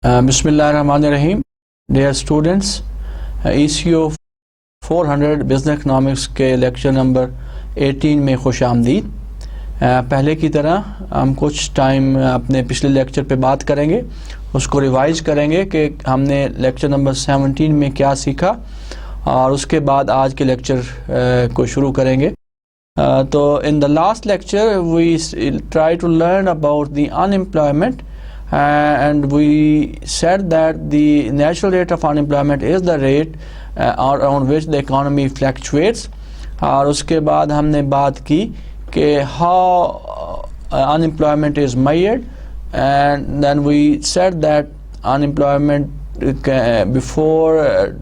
बिस्मिल्लाहिर्रहमानिर्रहीम। Dear students, ECO 400 business economics के lecture number 18 में खुश आमदीद। पहले की तरह हम कुछ टाइम अपने पिछले लेक्चर पे बात करेंगे, उसको रिवाइज करेंगे कि हमने लेक्चर नंबर 17 में क्या सीखा और उसके बाद आज के लेक्चर को शुरू करेंगे। तो in the last lecture we try to learn about the unemployment and we said that the natural rate of unemployment is the rate around which the economy fluctuates। और उसके बाद हमने बात की कि how unemployment is measured, and then we said that unemployment before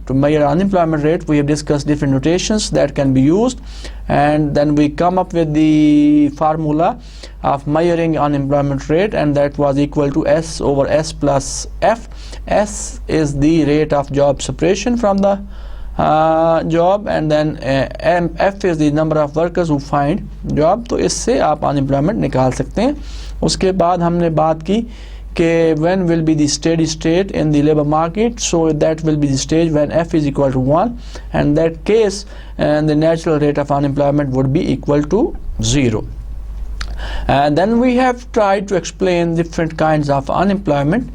to measure unemployment rate we have discussed different notations that can be used, and then we come up with the formula of measuring unemployment rate, and that was equal to S over S plus F. S is the rate of job separation from the job, and then F is the number of workers who find job। तो इससे आप unemployment निकाल सकते हैं। उसके बाद हमने बात की कि when will be the steady state in the labor market, so that will be the stage when F is equal to 1, and that case the natural rate of unemployment would be equal to 0। And then we have tried to explain different kinds of unemployment।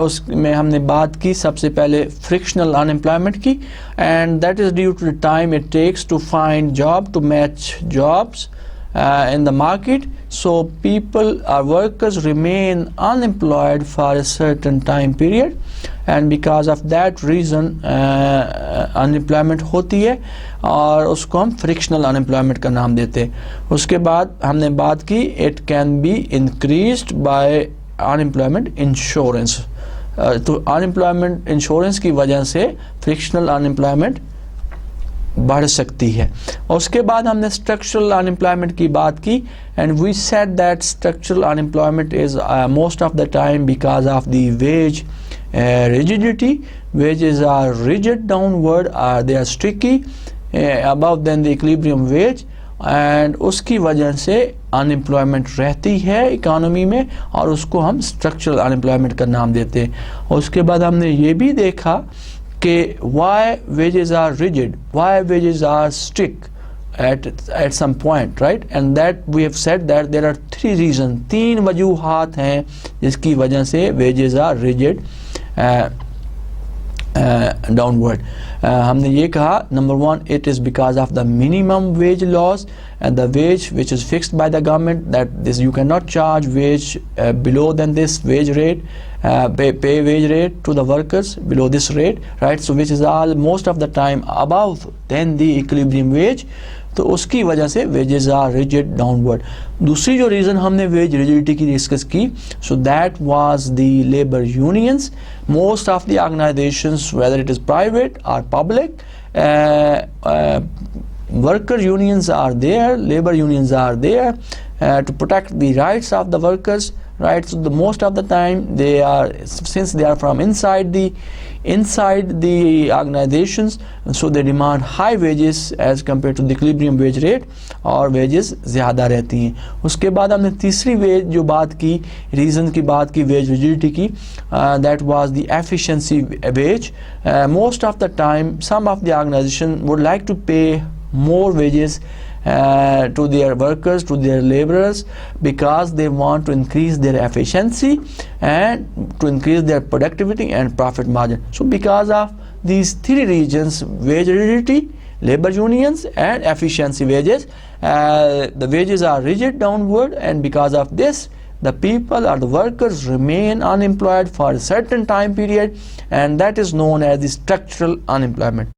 उसमें हमने बात की सबसे पहले frictional unemployment की, and that is due to the time it takes to find job to match jobs in the market, so people or workers remain unemployed for a certain time period, and because of that reason unemployment होती है और उसको हम frictional unemployment का नाम देते हैं। उसके बाद हमने बात की it can be increased by unemployment insurance। तो unemployment insurance की वजह से frictional unemployment बढ़ सकती है। उसके बाद हमने स्ट्रक्चरल अनएम्प्लॉयमेंट की बात की, and we said that structural unemployment is most of the time because of the wage rigidity। wages are rigid downward, they are sticky above than the equilibrium wage, and उसकी वजह से unemployment रहती है economy में और उसको हम structural unemployment का नाम देते हैं। उसके बाद हमने ये भी देखा कि why wages are rigid, why wages are stick at some point, right? And that we have said that there are three reasons, तीन वजूहात हैं जिसकी वजह से wages are rigid downward। हमने ये कहा, number one, it is because of the minimum wage laws and the wage which is fixed by the government, that this you cannot charge wage below than this wage rate, pay wage rate to the workers below this rate, right? So which is all most of the time above than the equilibrium wage, तो उसकी वजह से wages are rigid downward। दूसरी जो reason हमने wage rigidity की discuss की, so that was the labor unions। most of the organizations, whether it is private or public, worker unions are there, labor unions are there to protect the rights of the workers, right? So the most of the time they are, since they are from inside the organizations, so they demand high wages as compared to the equilibrium wage rate, और wages ज़्यादा रहती हैं। उसके बाद हमने तीसरी veg जो बात की, रीज़न की बात की wage rigidity की, that was the efficiency wage। most of the time some of the organization would like to pay more wages to their workers, to their laborers, because they want to increase their efficiency and to increase their productivity and profit margin। So because of these three reasons, wage rigidity, labor unions and efficiency wages, the wages are rigid downward, and because of this the people or the workers remain unemployed for a certain time period, and that is known as the structural unemployment।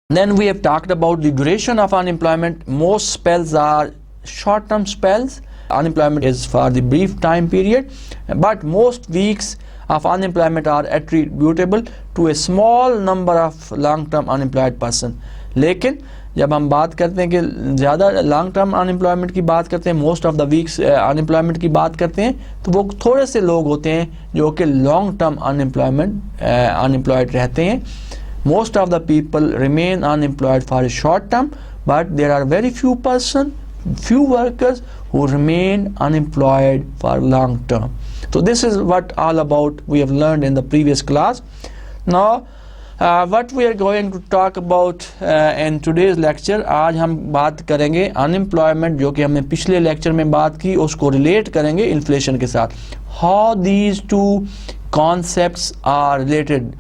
Then we have talked about the duration of unemployment। most spells are short-term spells, unemployment is for the brief time period, but most weeks of unemployment are attributable to a small number of long-term unemployed person। लेकिन जब हम बात करते हैं कि ज़्यादा long term unemployment की बात करते हैं, most of the weeks unemployment की बात करते हैं, तो वो थोड़े से लोग होते हैं जो कि लॉन्ग टर्म अनएम्प्लॉयड रहते हैं। most of the people remain unemployed for a short term, but there are very few workers who remain unemployed for long term। So this is what all about we have learned in the previous class. Now what we are going to talk about in today's lecture, आज हम बात करेंगे unemployment, जो कि हमने पिछले lecture में बात की, उसको रिलेट करेंगे इन्फ्लेशन के साथ. How these two concepts are related,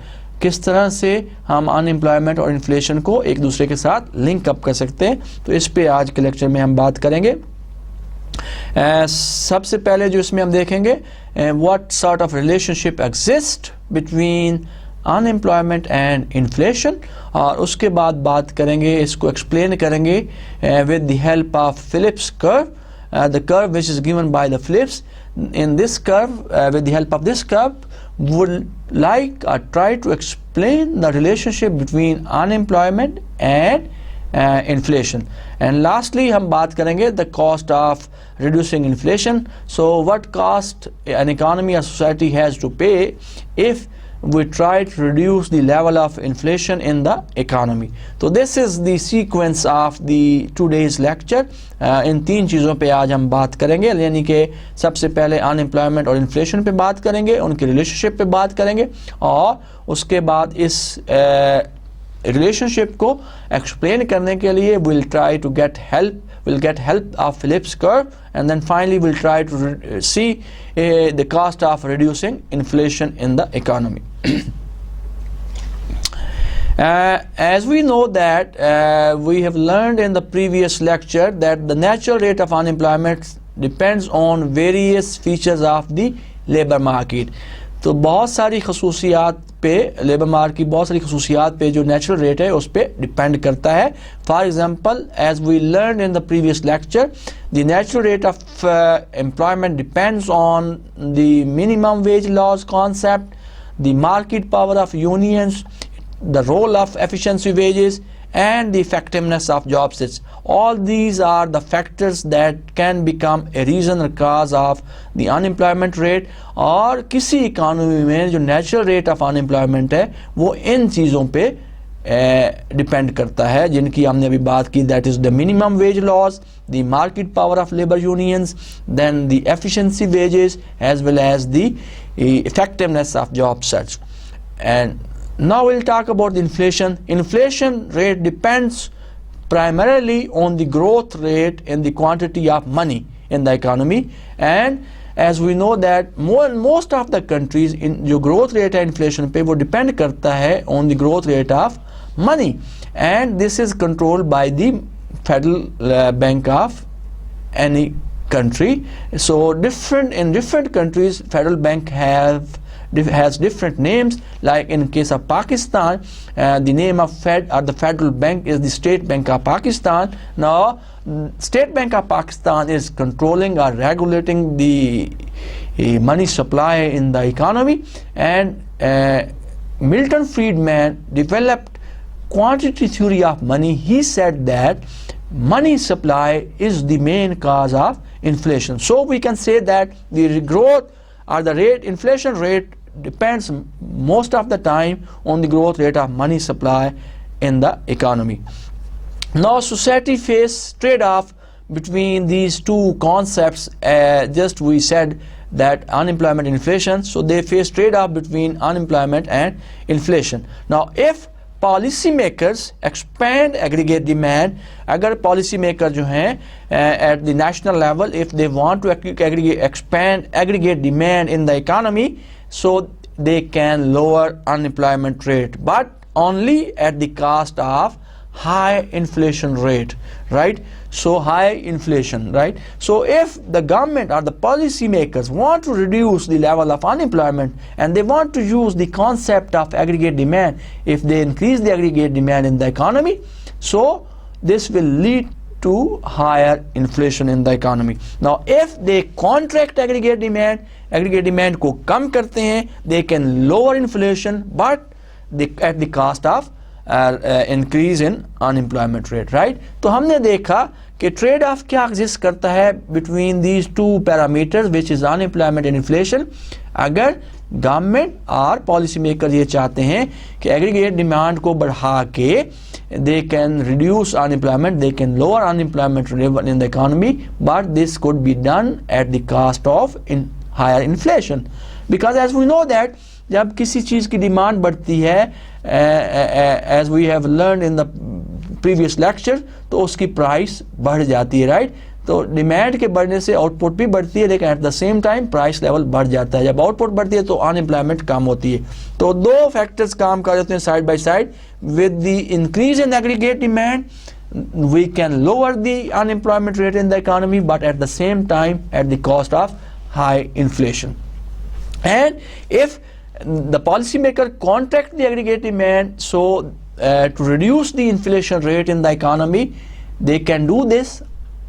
किस तरह से हम अनएम्प्लॉयमेंट और इन्फ्लेशन को एक दूसरे के साथ लिंक अप कर सकते हैं, तो इस पे आज के लेक्चर में हम बात करेंगे. सबसे पहले जो इसमें हम देखेंगे what sort of relationship exist between unemployment and inflation, और उसके बाद बात करेंगे, इसको एक्सप्लेन करेंगे with the help of Phillips curve, the curve which is given by the Phillips. In this curve, with the help of this curve, would like or try to explain the relationship between unemployment and inflation. And lastly हम बात करेंगे the cost of reducing inflation. So what cost an economy or society has to pay if we try to reduce the level of inflation in the economy. So this is the sequence of the today's lecture. इन तीन चीज़ों पे आज हम बात करेंगे, यानी कि सबसे पहले अनएम्प्लॉयमेंट और इन्फ्लेशन पे बात करेंगे, उनके रिलेशनशिप पे बात करेंगे, और उसके बाद इस रिलेशनशिप को एक्सप्लेन करने के लिए we'll get help of Phillips curve, and then finally we'll try to see the cost of reducing inflation in the economy. As we know that we have learned in the previous lecture that the natural rate of unemployment depends on various features of the labor market. तो बहुत सारी खसूसियात पे, labour market की बहुत सारी खसूसियात पे जो natural rate है उस पर डिपेंड करता है. For example, as we learn in the previous lecture, the natural rate of employment depends on the minimum wage laws concept, the market power of unions, the role of efficiency wages, and the effectiveness of job sets. All these are the factors that can become a reason or cause of the unemployment rate. और किसी economy में जो natural rate of unemployment है वो इन चीज़ों पे depend करता है जिनकी हमने अभी बात की, that is the minimum wage laws, the market power of labour unions, then the efficiency wages as well as the effectiveness of job sets. And now we'll talk about the inflation. Inflation rate depends primarily on the growth rate in the quantity of money in the economy, and as we know that most of the countries in जो growth rate है inflation पे वो depend करता है on the growth rate of money, and this is controlled by the federal bank of any country. So in different countries federal bank has different names. Like in case of Pakistan, the name of the federal bank is the State Bank of Pakistan. Now State Bank of Pakistan is controlling or regulating the money supply in the economy, and Milton Friedman developed quantitative theory of money. He said that money supply is the main cause of inflation. So we can say that the growth or the inflation rate depends most of the time on the growth rate of money supply in the economy. Now society face trade-off between these two concepts. Just we said that unemployment and inflation, so they face trade-off between unemployment and inflation. Now if policy makers expand aggregate demand, अगर policy maker जो हैं at the national level, if they want to expand aggregate demand in the economy, so they can lower unemployment rate, but only at the cost of high inflation rate, right? So high inflation, right? So if the government or the policy makers want to reduce the level of unemployment and they want to use the concept of aggregate demand, if they increase the aggregate demand in the economy, so this will lead to higher inflation in the economy. Now if they contract aggregate demand को कम करते हैं, they can lower inflation, but at the cost of increase in unemployment rate, right? तो हमने देखा कि trade off क्या exist करता है between these two parameters which is unemployment and inflation. अगर गवर्नमेंट और पॉलिसी मेकर ये चाहते हैं कि एग्रीगेट डिमांड को बढ़ा के they can reduce unemployment, they can lower unemployment level in the economy, but this could be done at the cost of higher inflation. Because as we know that जब किसी चीज़ की डिमांड बढ़ती है, as we have learned in the previous lecture, तो उसकी price बढ़ जाती है, राइट. तो डिमांड के बढ़ने से आउटपुट भी बढ़ती है, लेकिन at the same time price level बढ़ जाता है. जब आउटपुट बढ़ती है तो अनएम्प्लॉयमेंट कम होती है. तो दो फैक्टर्स काम कर जाते हैं side by side. With the increase in aggregate demand we can lower the unemployment rate in the economy, but at the same time at the cost of high inflation. And if the policymaker contract the aggregate demand, so to reduce the inflation rate in the economy, they can do this,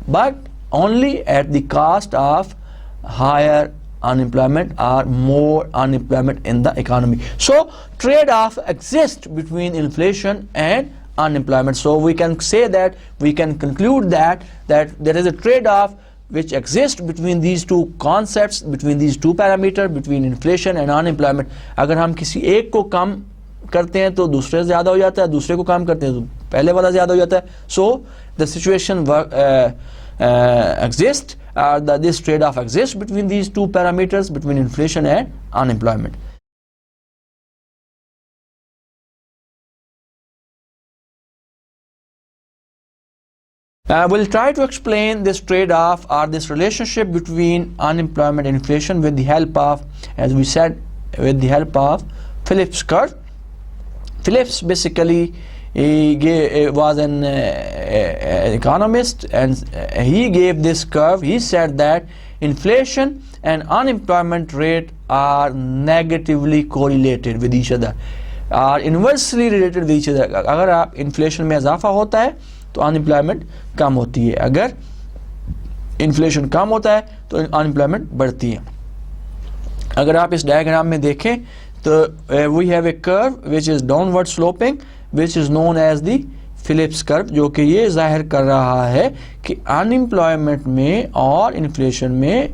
but only at the cost of higher unemployment or more unemployment in the economy. So trade-off exists between inflation and unemployment. So we can say that, we can conclude that there is a trade-off which exists between these two concepts, between these two parameters, between inflation and unemployment. अगर हम किसी एक को कम करते हैं तो दूसरे से ज़्यादा हो जाता है, दूसरे को कम करते हैं तो पहले वाला ज़्यादा हो जाता है. So the situation exists, this trade-off exists between these two parameters, between inflation and unemployment. We'll try to explain this trade-off or this relationship between unemployment and inflation with the help of, as we said, with the help of Phillips Curve. Phillips basically was an economist, and he gave this curve. He said that inflation and unemployment rate are negatively correlated with each other, are inversely related with each other. अगर आप inflation में इजाफा होता है तो unemployment कम होती है, अगर इन्फ्लेशन कम होता है तो अनएम्प्लॉयमेंट बढ़ती है. अगर आप इस डायग्राम में देखें तो we have a curve which is downward sloping which is known as the Phillips curve, जो कि ये जाहिर कर रहा है कि अनएम्प्लॉयमेंट में और इन्फ्लेशन में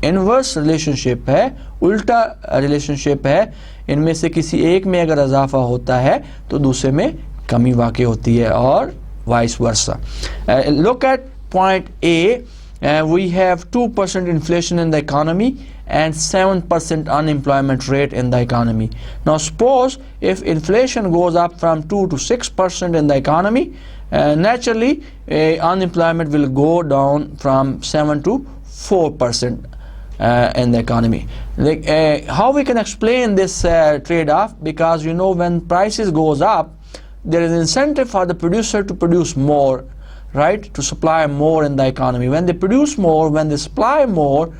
इनवर्स रिलेशनशिप है, उल्टा रिलेशनशिप है. इनमें से किसी एक में अगर इजाफा होता है तो दूसरे में कमी वाक़ई होती है, और vice versa. Look at point A. We have 2% inflation in the economy and 7% unemployment rate in the economy. Now suppose if inflation goes up from 2 to 6% in the economy, naturally unemployment will go down from 7 to 4% in the economy. Like, how we can explain this trade-off? Because you know, when prices goes up, there is incentive for the producer to produce more, right, to supply more in the economy. When they produce more, when they supply more,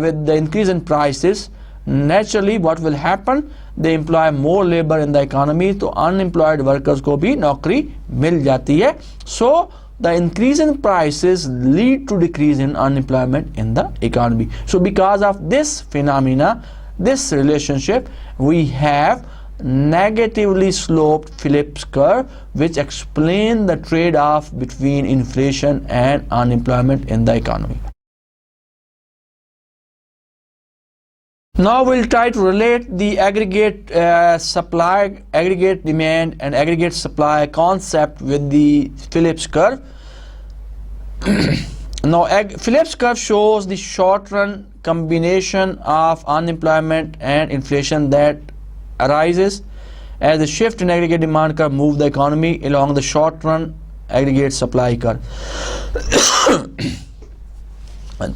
with the increase in prices, naturally what will happen, they employ more labor in the economy, तो unemployed workers को भी नौकरी मिल जाती है. So the increase in prices lead to decrease in unemployment in the economy. So because of this phenomena, this relationship, we have negatively sloped Phillips curve, which explain the trade-off between inflation and unemployment in the economy. Now we'll try to relate the aggregate supply, aggregate demand and aggregate supply concept with the Phillips curve. Now Phillips curve shows the short-run combination of unemployment and inflation that arises as the shift in aggregate demand curve move the economy along the short-run aggregate supply curve.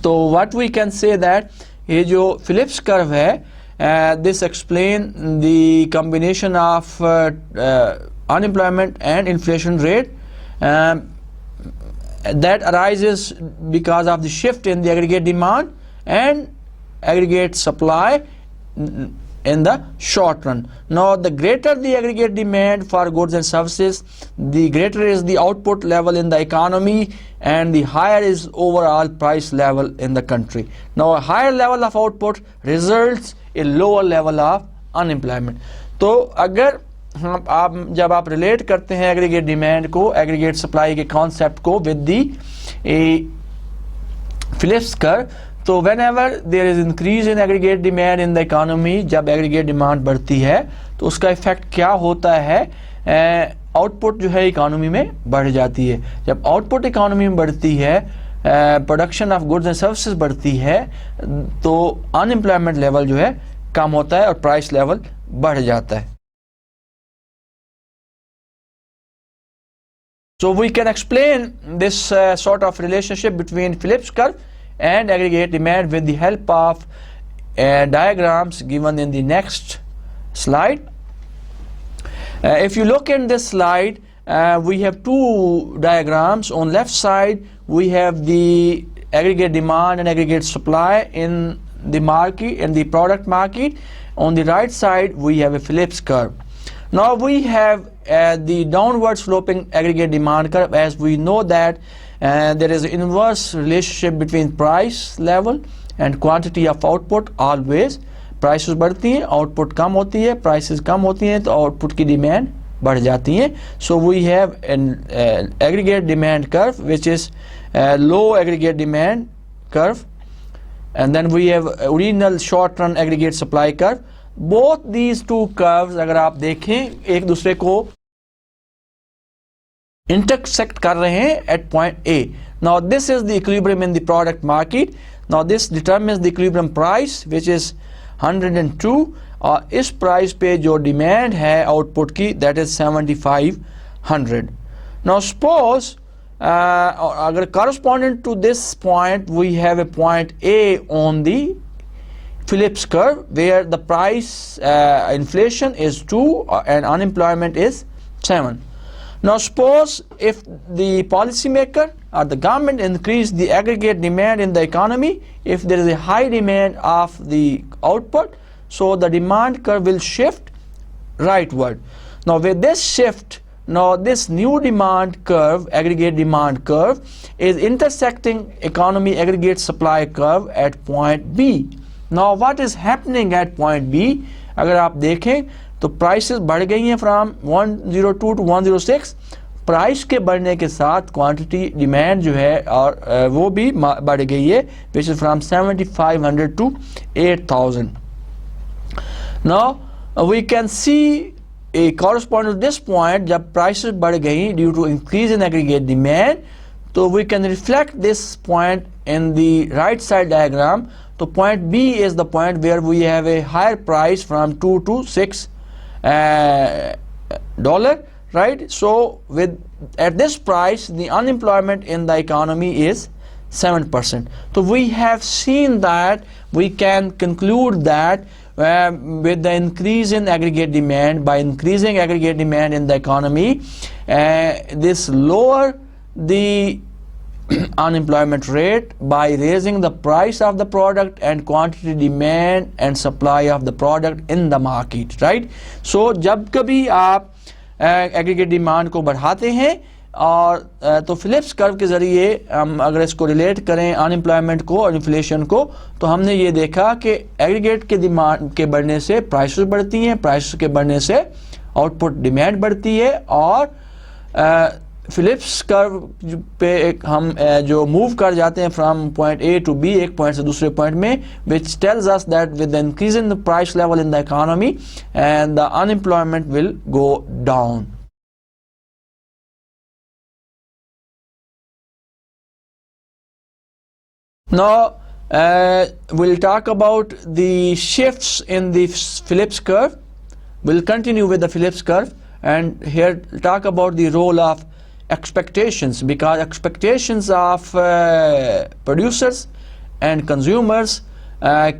So what we can say that ये जो Phillips curve है, this explain the combination of unemployment and inflation rate that arises because of the shift in the aggregate demand and aggregate supply in the short run. Now the greater the aggregate demand for goods and services, the greater is the output level in the economy and the higher is overall price level in the country. Now a higher level of output results in lower level of unemployment. तो अगर हम जब आप relate करते हैं aggregate demand को, aggregate supply के concept को with the Phillips curve, तो whenever there is increase in aggregate demand in the economy, जब aggregate demand बढ़ती है तो उसका इफेक्ट क्या होता है, आउटपुट जो है इकोनॉमी में बढ़ जाती है. जब आउटपुट इकोनॉमी में बढ़ती है production of goods and services बढ़ती है तो अनएम्प्लॉयमेंट लेवल जो है कम होता है और प्राइस लेवल बढ़ जाता है. So we can explain this sort of relationship between Phillips curve and aggregate demand with the help of diagrams given in the next slide. If you look in this slide, we have two diagrams. On left side we have the aggregate demand and aggregate supply in the market, in the product market. On the right side we have a Phillips curve. Now we have the downward sloping aggregate demand curve, as we know that there is an inverse relationship between price level and quantity of output always. Prices बढ़ती हैं, output कम होती है, prices कम होती हैं तो output की demand बढ़ जाती है. So we have an aggregate demand curve which is low aggregate demand curve, and then we have original short run aggregate supply curve. Both these two curves अगर आप देखें एक दूसरे को intersect कर रहे हैं at point A. Now this is the equilibrium in the product market. Now this determines the equilibrium price which is 102 और इस प्राइस पे जो डिमांड है आउटपुट की that is 7500. Now suppose अगर corresponding to this point we have a point A on the Phillips curve where the price inflation is 2 and unemployment is 7. Now suppose if the policymaker or the government increase the aggregate demand in the economy, if there is a high demand of the output, so the demand curve will shift rightward. Now with this shift, now this new demand curve, aggregate demand curve, is intersecting economy aggregate supply curve at point B. Now what is happening at point B? अगर आप देखें तो prices बढ़ गई हैं from 102 to 106. Price के बढ़ने के साथ क्वांटिटी डिमांड जो है और वो भी बढ़ गई है which is from 7500 to 8000. Now we can see a corresponding to this point जब prices बढ़ गई due to increase in aggregate demand, तो we can reflect this point in the right side diagram. So point B is the point where we have a higher price from 2 to 6 dollar, right? So with at this price the unemployment in the economy is 7%. So we have seen that we can conclude that with the increase in aggregate demand, by increasing aggregate demand in the economy, this lower the unemployment rate by raising the price of the product and quantity demand and supply of the product in the market, right? So जब कभी आप aggregate demand को बढ़ाते हैं और तो Phillips curve के ज़रिए हम अगर इसको रिलेट करें अनएम्प्लॉयमेंट को और इन्फ्लेशन को, तो हमने ये देखा कि एग्रीगेट के डिमांड के बढ़ने से प्राइसेस बढ़ती हैं, प्राइसेस के बढ़ने से आउटपुट डिमांड बढ़ती है, और फिलिप्स कर्व पे हम जो मूव कर जाते हैं from point A to B, एक पॉइंट से दूसरे पॉइंट में, which tells us that with the increase in the price level in the economy and the unemployment will go down. Now we'll talk about the shifts in the Phillips curve. We'll continue with the Phillips curve and here talk about the role of expectations, because expectations of producers and consumers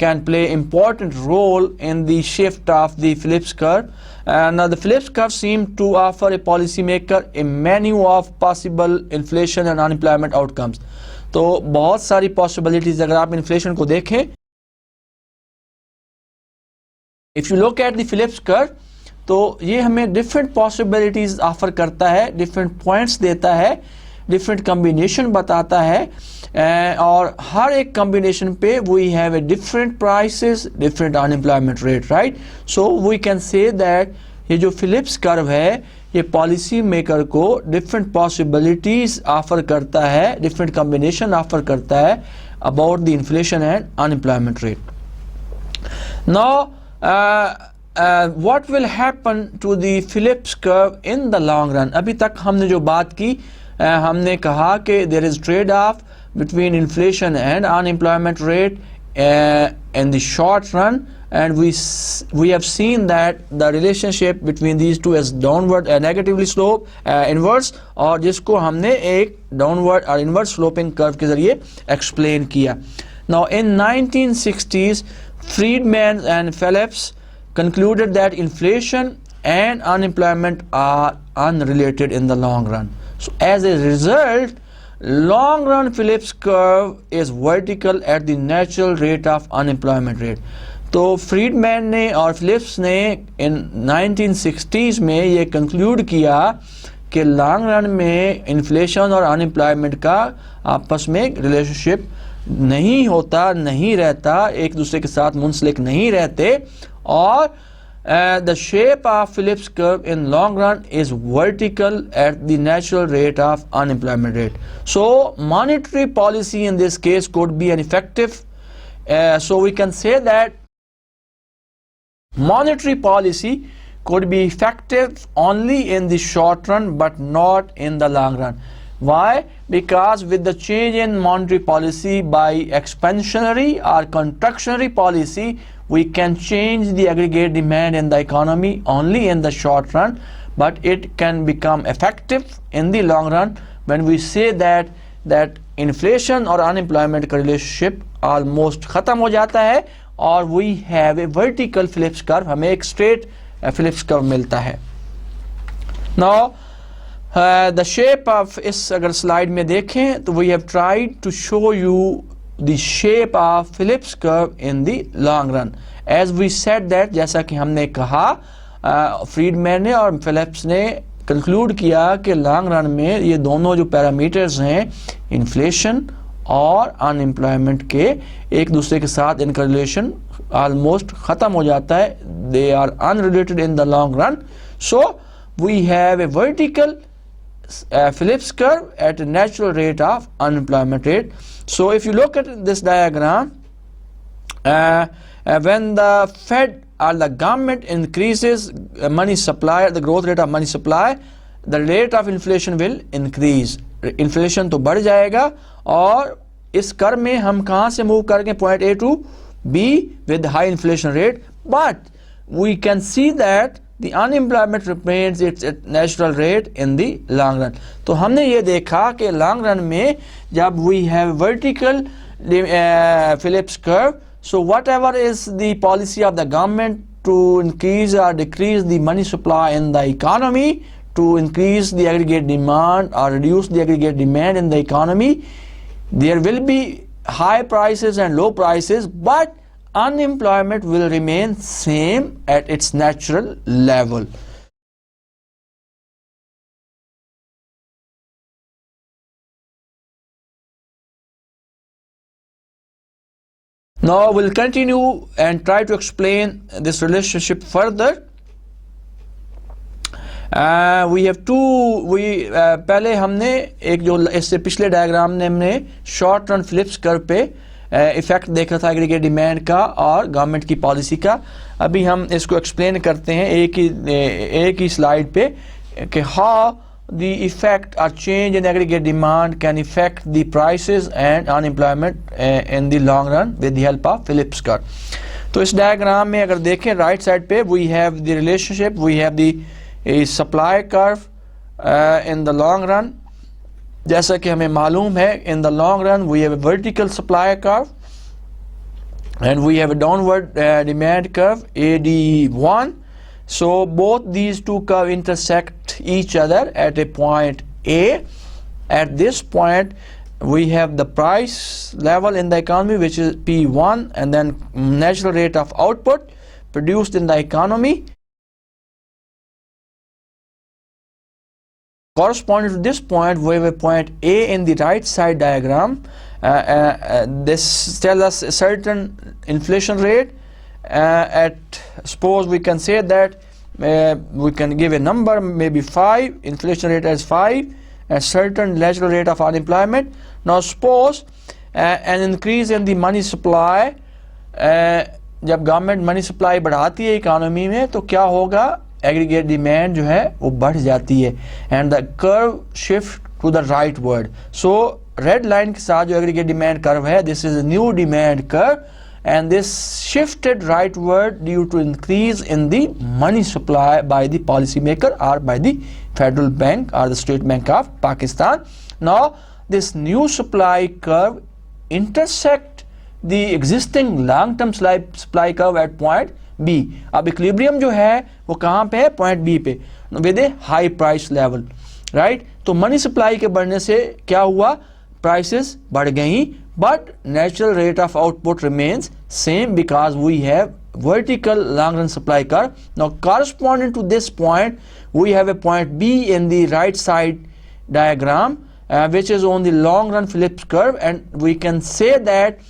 can play important role in the shift of the Phillips curve. Now the Phillips curve seems to offer a policymaker a menu of possible inflation and unemployment outcomes. तो बहुत सारी possibilities अगर आप inflation को देखें, if you look at the Phillips curve, तो ये हमें डिफरेंट पॉसिबिलिटीज ऑफर करता है, डिफरेंट पॉइंट्स देता है, डिफरेंट कम्बिनेशन बताता है, और हर एक कम्बिनेशन पे we have a different prices, different unemployment rate, right. So we can say that ये जो फिलिप्स कर्व है ये पॉलिसी मेकर को डिफरेंट पॉसिबिलिटीज ऑफर करता है, डिफरेंट कम्बिनेशन ऑफर करता है about the inflation and unemployment rate. Now what will happen to the Phillips curve in the long run. अभी तक हमने जो बात की, हमने कहा कि there is trade off between inflation and unemployment rate in the short run, and we have seen that the relationship between these two is downward negatively slope inverse, और जिसको हमने एक downward और inverse sloping curve के जरिए explain किया. Now in 1960s, Friedman and Phillips concluded that inflation and unemployment are unrelated in the long run. So as a result, long run Phillips curve is vertical at the natural rate of unemployment rate. तो Friedman ने और Philips ने इन 1960s में ये conclude किया कि long run में inflation और अनएम्प्लॉयमेंट का आपस में रिलेशनशिप नहीं होता, नहीं रहता, एक दूसरे के साथ मुंसलिक नहीं रहते, और the shape of Phillips curve in long run is vertical at the natural rate of unemployment rate. So monetary policy in this case could be an effective, so we can say that monetary policy could be effective only in the short run but not in the long run. Why? Because with the change in monetary policy by expansionary or contractionary policy, we can change the aggregate demand in the economy only in the short run, but it can become effective in the long run when we say that inflation or unemployment का relationship almost खत्म हो जाता है और we have a vertical Phillips curve, हमें एक straight Phillips curve मिलता है. Now the shape of इस अगर slide में देखें तो we have tried to show you the shape of Phillips curve in the long run. As we said that, जैसा कि हमने कहा, फ्रीडमैन ने और फिलिप्स ने कंक्लूड किया कि लॉन्ग रन में ये दोनों जो पैरामीटर्स हैं, इन्फ्लेशन और अनएम्प्लॉयमेंट के, एक दूसरे के साथ इनका रिलेशन ऑलमोस्ट ख़त्म हो जाता है. They are unrelated in the long run. So we have a vertical Phillips curve at a natural rate of unemployment rate. So if you look at this diagram, when the Fed or the government increases money supply, the growth rate of money supply, the rate of inflation will increase. Inflation तो बढ़ जाएगा और इस curve में हम कहाँ से move करेंगे, point A to B with high inflation rate, but we can see that the unemployment remains its natural rate in the long run. तो हमने ये देखा कि long run में जब we have vertical Phillips curve, so whatever is the policy of the government to increase or decrease the money supply in the economy, to increase the aggregate demand or reduce the aggregate demand in the economy, there will be high prices and low prices, but unemployment will remain same at its natural level. Now we'll continue and try to explain this relationship further. We have two, पहले हमने एक जो इससे पिछले diagram में हमने short run Philips curve पे effect देखा था एग्रीगेट डिमांड का और गवर्नमेंट की पॉलिसी का. अभी हम इसको एक्सप्लेन करते हैं एक ही स्लाइड पे कि हाउ द इफेक्ट और change in aggregate demand can effect the prices and unemployment in the long run with the help of Phillips curve. तो इस डायग्राम में अगर देखें राइट साइड पे we have the relationship, we have the supply curve in the long run. जैसा कि हमें मालूम है, in the long run we have a vertical supply curve and we have a downward demand curve AD1. So both these two curves intersect each other at a point A. At this point we have the price level in the economy, which is P1, and then natural rate of output produced in the economy. Corresponding to this point, we have a point A in the right side diagram. This tells us a certain inflation rate. Suppose we can say that we can give a number, maybe 5, inflation rate as 5, a certain natural rate of unemployment. Now suppose an increase in the money supply, जब government money supply बढ़ाती है economy में तो क्या होगा, aggregate demand जो है वो बढ़ जाती है, and the curve shift to the rightward. So red line के साथ जो एग्रीगेट डिमांड कर्व है, this is new demand curve and this shifted rightward due to increase in the money supply by the policymaker or by the Federal Bank or the State Bank of Pakistan. Now this new supply curve intersect the existing long-term supply curve at point B. अब equilibrium जो है वो कहाँ पे है? Point B पे, with a high price level, right? तो money supply के बढ़ने से क्या हुआ? Prices बढ़ गई, but natural rate of output remains same because we have vertical long run supply curve. Now corresponding to this point, we have a point B in the right side diagram, which is on the long run Phillips curve, and we can say that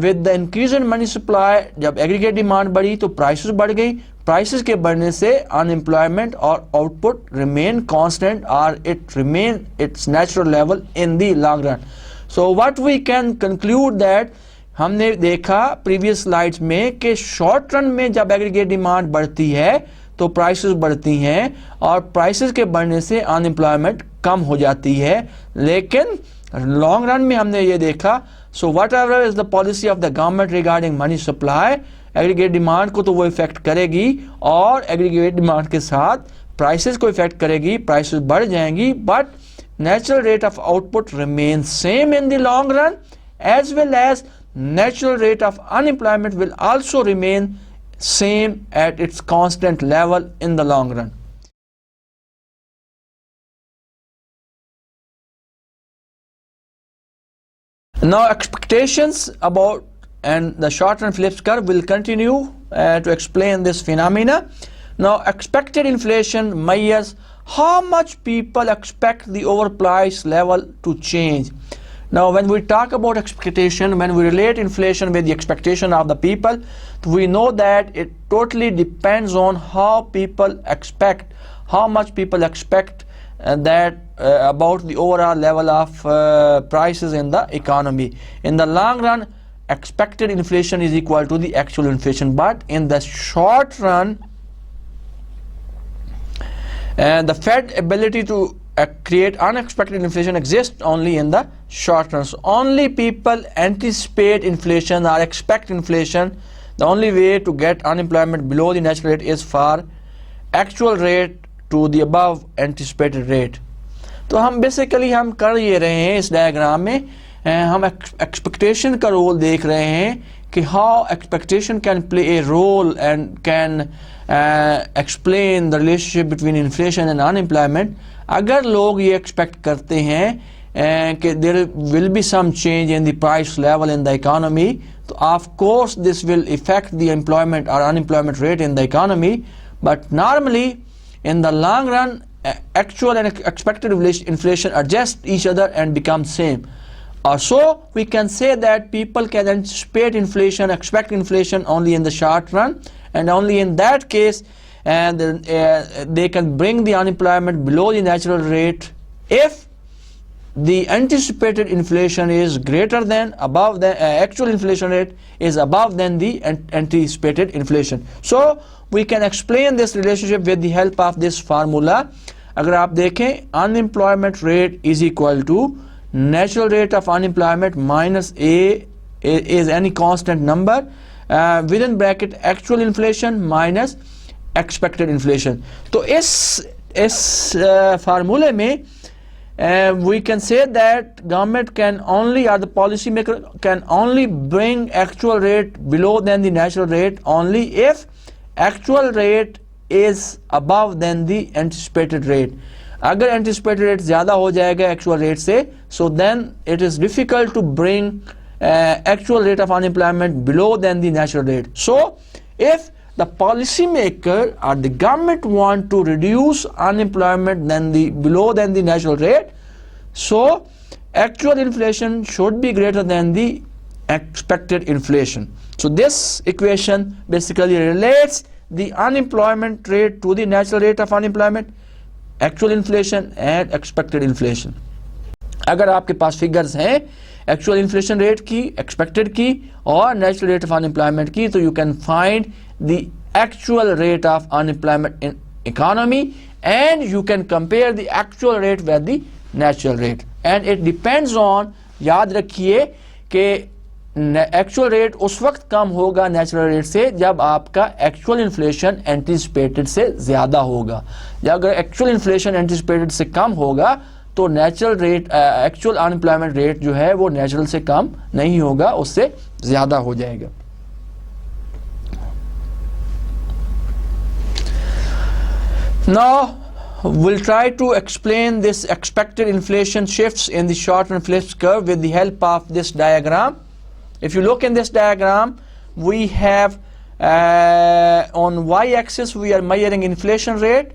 with the increase in money supply, जब aggregate demand बढ़ी तो prices बढ़ गई, prices के बढ़ने से unemployment और output remain constant or it remain its natural level in the long run. So what we can conclude that हमने देखा previous slides में कि short run में जब aggregate demand बढ़ती है तो prices बढ़ती हैं और prices के बढ़ने से unemployment कम हो जाती है, लेकिन long run में हमने ये देखा, so whatever is the policy of the government regarding money supply, aggregate demand को तो वो इफेक्ट करेगी और aggregate demand के साथ prices को इफेक्ट करेगी, prices बढ़ जाएंगी, but natural rate of output remains same in the long run, as well as natural rate of unemployment will also remain same at its constant level in the long run. Now expectations about and the short run Phillips curve will continue to explain this phenomena. Now expected inflation measures how much people expect the overprice level to change. Now when we talk about expectation, when we relate inflation with the expectation of the people, we know that it totally depends on how people expect, how much people expect that about the overall level of prices in the economy. In the long run, expected inflation is equal to the actual inflation, but in the short run, the Fed ability to create unexpected inflation exists only in the short run. So only people anticipate inflation or expect inflation. The only way to get unemployment below the natural rate is for actual rate to the above anticipated rate. तो हम basically हम कर ये रहे हैं इस diagram में, हम एक्सपेक्टेशन का रोल देख रहे हैं कि how expectation can play a role and can explain the relationship between inflation and unemployment. अगर लोग ये एक्सपेक्ट करते हैं कि there will be some change in the price level in the economy, तो of course this will affect the employment और unemployment rate in the economy. But normally in the long run, actual and expected inflation adjust each other and become same. So we can say that people can anticipate inflation, expect inflation only in the short run, and only in that case they can bring the unemployment below the natural rate if the anticipated inflation is greater than above the actual inflation rate is above than the anticipated inflation. So we can explain this relationship with the help of this formula. अगर आप देखें, unemployment rate is equal to natural rate of unemployment minus A is any constant number within bracket actual inflation minus expected inflation. तो इस फार्मूले में we can say that government can only, or the policy maker can only bring actual rate below than the natural rate only if actual rate is above than the anticipated rate. अगर anticipated rate ज़्यादा हो जाएगा actual rate से, so then it is difficult to bring actual rate of unemployment below than the natural rate. So if the policy maker or the government want to reduce unemployment below than the natural rate, so actual inflation should be greater than the expected inflation. So this equation basically relates the unemployment rate to the natural rate of unemployment, actual inflation and expected inflation. अगर आपके पास figures हैं actual inflation rate की, expected की और natural rate of unemployment की, तो you can find the actual rate of unemployment in economy and you can compare the actual rate with the natural rate. And it depends on, याद रखिए कि actual rate उस वक्त कम होगा natural rate से जब आपका एक्चुअल इन्फ्लेशन एंटिसिपेटेड से ज़्यादा होगा। या अगर एक्चुअल इन्फ्लेशन एंटिसिपेटेड से कम होगा तो natural rate, actual unemployment rate जो है वो नेचुरल से कम नहीं होगा, उससे ज़्यादा हो जाएगा। Now we'll try to explain this expected inflation shifts in the short-run Phillips curve with the help of this diagram. If you look in this diagram, we have on y-axis we are measuring inflation rate,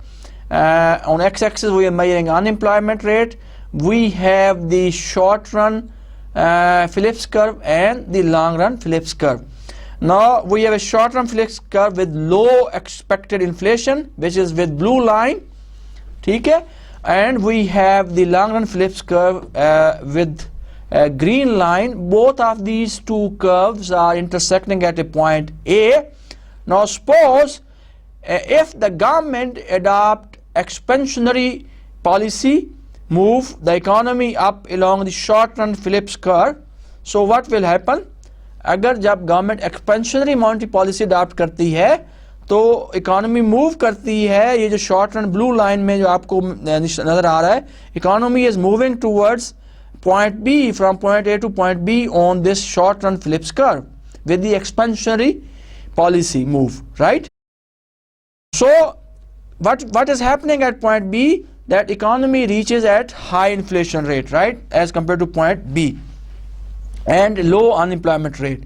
on x-axis we are measuring unemployment rate. We have the short-run Phillips curve and the long-run Phillips curve. Now we have a short-run Phillips curve with low expected inflation, which is with blue line, ठीक है, and we have the long-run Phillips curve with a green line. Both of these two curves are intersecting at a point A. Now suppose if the government adopt expansionary policy, move the economy up along the short-run Phillips curve, so what will happen? अगर जब government expansionary monetary policy adopt करती है तो economy move करती है, ये जो short run blue line में जो आपको नजर आ रहा है, economy is moving towards point B, from point A to point B on this short run Phillips curve with the expansionary policy move, right? So what is happening at point B? That economy reaches at high inflation rate, right, as compared to point B, and low unemployment rate.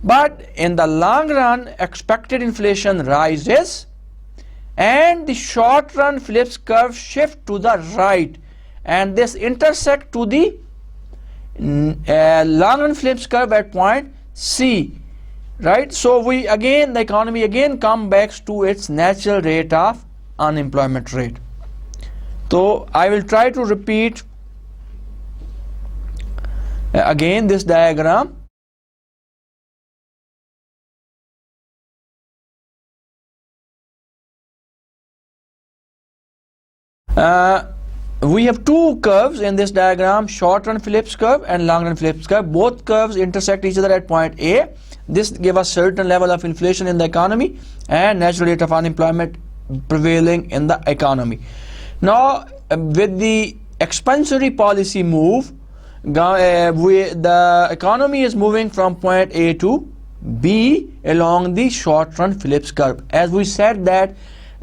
But in the long run, expected inflation rises and the short run Phillips curve shift to the right, and this intersect to the long run Phillips curve at point C, right? So we again, the economy again come back to its natural rate of unemployment rate. So I will try to repeat again this diagram. We have two curves in this diagram, short run Phillips curve and long run Phillips curve. Both curves intersect each other at point A. This gives us certain level of inflation in the economy and natural rate of unemployment prevailing in the economy. Now with the expansionary policy move, the economy is moving from point A to B along the short run Phillips curve. As we said that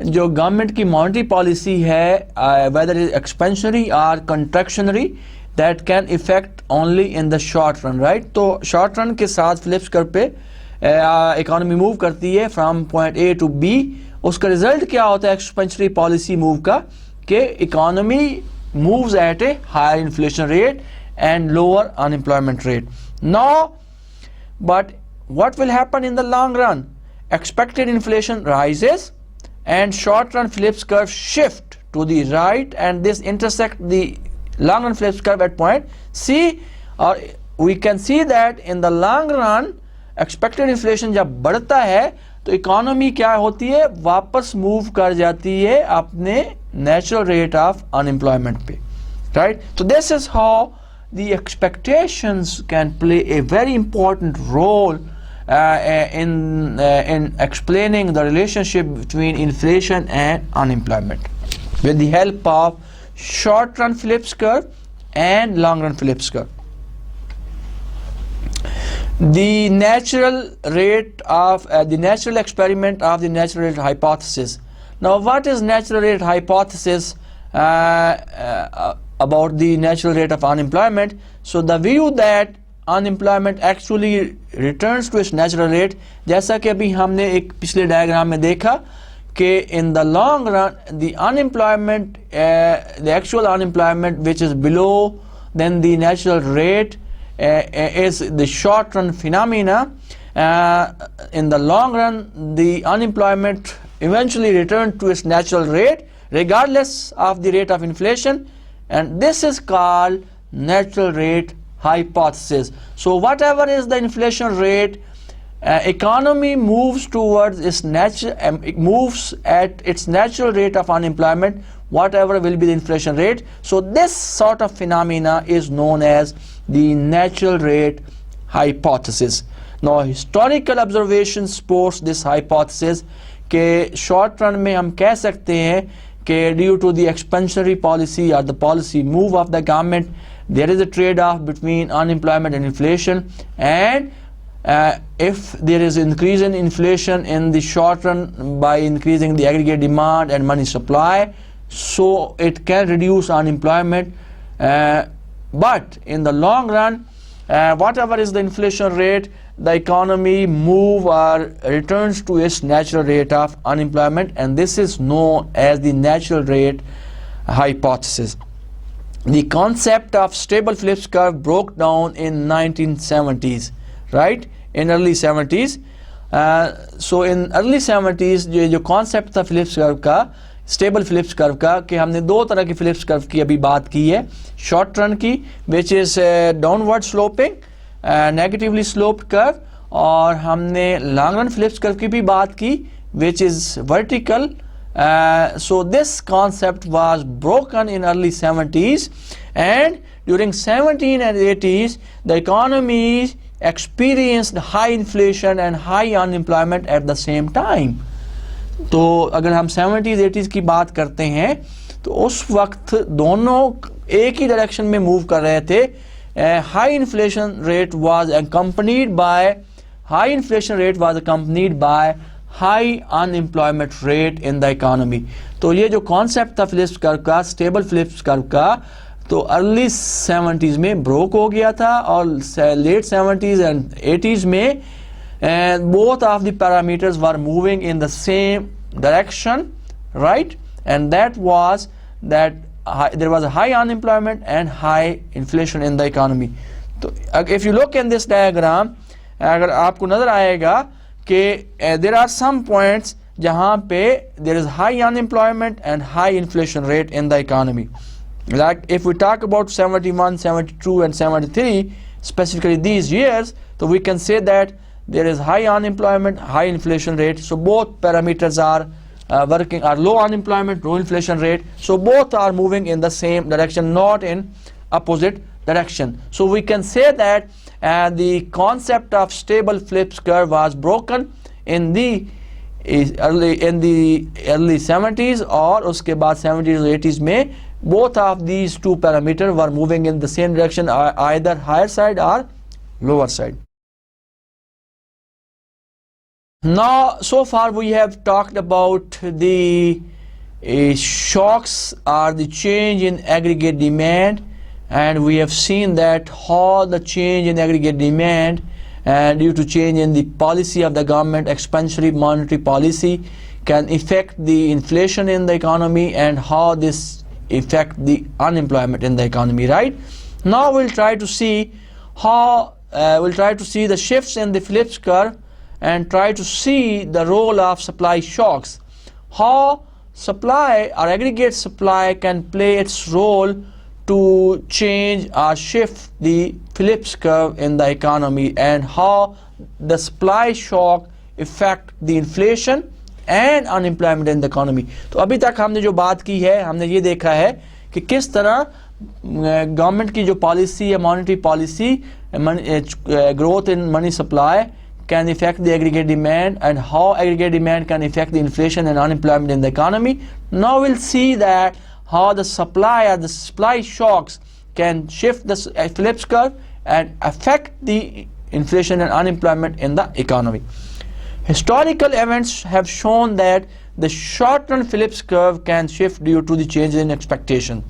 जो government की monetary policy है, whether is expansionary और contractionary, that can affect only in the short run, right? तो short run के साथ Phillips curve पे economy move करती है from point A to B. उसका रिजल्ट क्या होता है एक्सपेंशनरी पॉलिसी मूव का, कि economy moves at a higher inflation rate and lower unemployment rate. Now but what will happen in the long run? Expected inflation rises and short run Phillips curve shift to the right, and this intersect the long run Phillips curve at point C. Or we can see that in the long run expected inflation जब बढ़ता है तो economy क्या होती है, वापस move कर जाती है अपने नेचुरल रेट ऑफ अनएम्प्लॉयमेंट पे, right? So this is how the expectations can play a very important role in explaining the relationship between inflation and unemployment with the help of short run Phillips curve and long run Phillips curve. The natural rate of the natural experiment of the natural rate hypothesis. Now what is natural rate hypothesis about the natural rate of unemployment? So the view that unemployment actually returns to its natural rate, जैसा कि अभी हमने एक पिछले diagram में देखा कि in the long run the unemployment, the actual unemployment which is below than the natural rate is the short run phenomena. In the long run the unemployment eventually returned to its natural rate regardless of the rate of inflation, and this is called natural rate hypothesis. So whatever is the inflation rate, economy moves towards its natural, moves at its natural rate of unemployment whatever will be the inflation rate. So this sort of phenomena is known as the natural rate hypothesis. Now historical observation supports this hypothesis कि short run में हम कह सकते हैं कि due to the expansionary policy or the policy move of the government, there is a trade-off between unemployment and inflation, and if there is increase in inflation in the short run by increasing the aggregate demand and money supply, so it can reduce unemployment, but in the long run, whatever is the inflation rate, the economy move or returns to its natural rate of unemployment, and this is known as the natural rate hypothesis. The concept of stable Phillips curve broke down in 1970s, right? In early 70s. So in early 70s जो concept था Phillips curve का, stable Phillips curve का, कि हमने दो तरह की Phillips curve की अभी बात की है, short run की which is downward sloping, negatively sloped curve, और हमने long run Phillips curve की भी बात की which is vertical. So this concept was broken in early 70s, and during 70s and 80s the economy experienced high inflation and high unemployment at the same time. तो अगर हम 70s 80s की बात करते हैं तो उस वक्त दोनों एक ही डायरेक्शन में मूव कर रहे थे. High inflation rate was accompanied by high unemployment rate in the economy. तो ये जो concept था Phillips curve का, stable Phillips curve का, तो early 70s में broke हो गया था, और late 70s and 80s में both of the parameters were moving in the same direction, right? And that was that there was a high unemployment and high inflation in the economy. So if you look in this diagram, अगर आपको नजर आएगा कि there are some points जहाँ पे there is high unemployment and high inflation rate in the economy. Like if we talk about 71, 72 and 73, specifically these years, so we can say that there is high unemployment, high inflation rate. So both parameters are low unemployment, low inflation rate. So both are moving in the same direction, not in opposite direction. So we can say that the concept of stable Phillips curve was broken in the early 70s, और उसके बाद 70s और 80s में both of these two parameters were moving in the same direction, either higher side or lower side. Now so far we have talked about the shocks or the change in aggregate demand, and we have seen that how the change in aggregate demand due to change in the policy of the government, expansionary monetary policy, can affect the inflation in the economy, and how this affect the unemployment in the economy, right? Now we'll try to see how the shifts in the Phillips curve and try to see the role of supply shocks, how supply or aggregate supply can play its role to change or shift the Phillips curve in the economy, and how the supply shock affect the inflation and unemployment in the economy. तो अभी तक हमने जो बात की है, हमने ये देखा है कि किस तरह गवर्नमेंट की जो पॉलिसी है, monetary policy, growth in money supply can affect the aggregate demand, and how aggregate demand can affect the inflation and unemployment in the economy. Now we'll see that how the supply or the supply shocks can shift the Phillips curve and affect the inflation and unemployment in the economy. Historical events have shown that the short-run Phillips curve can shift due to the change in expectation.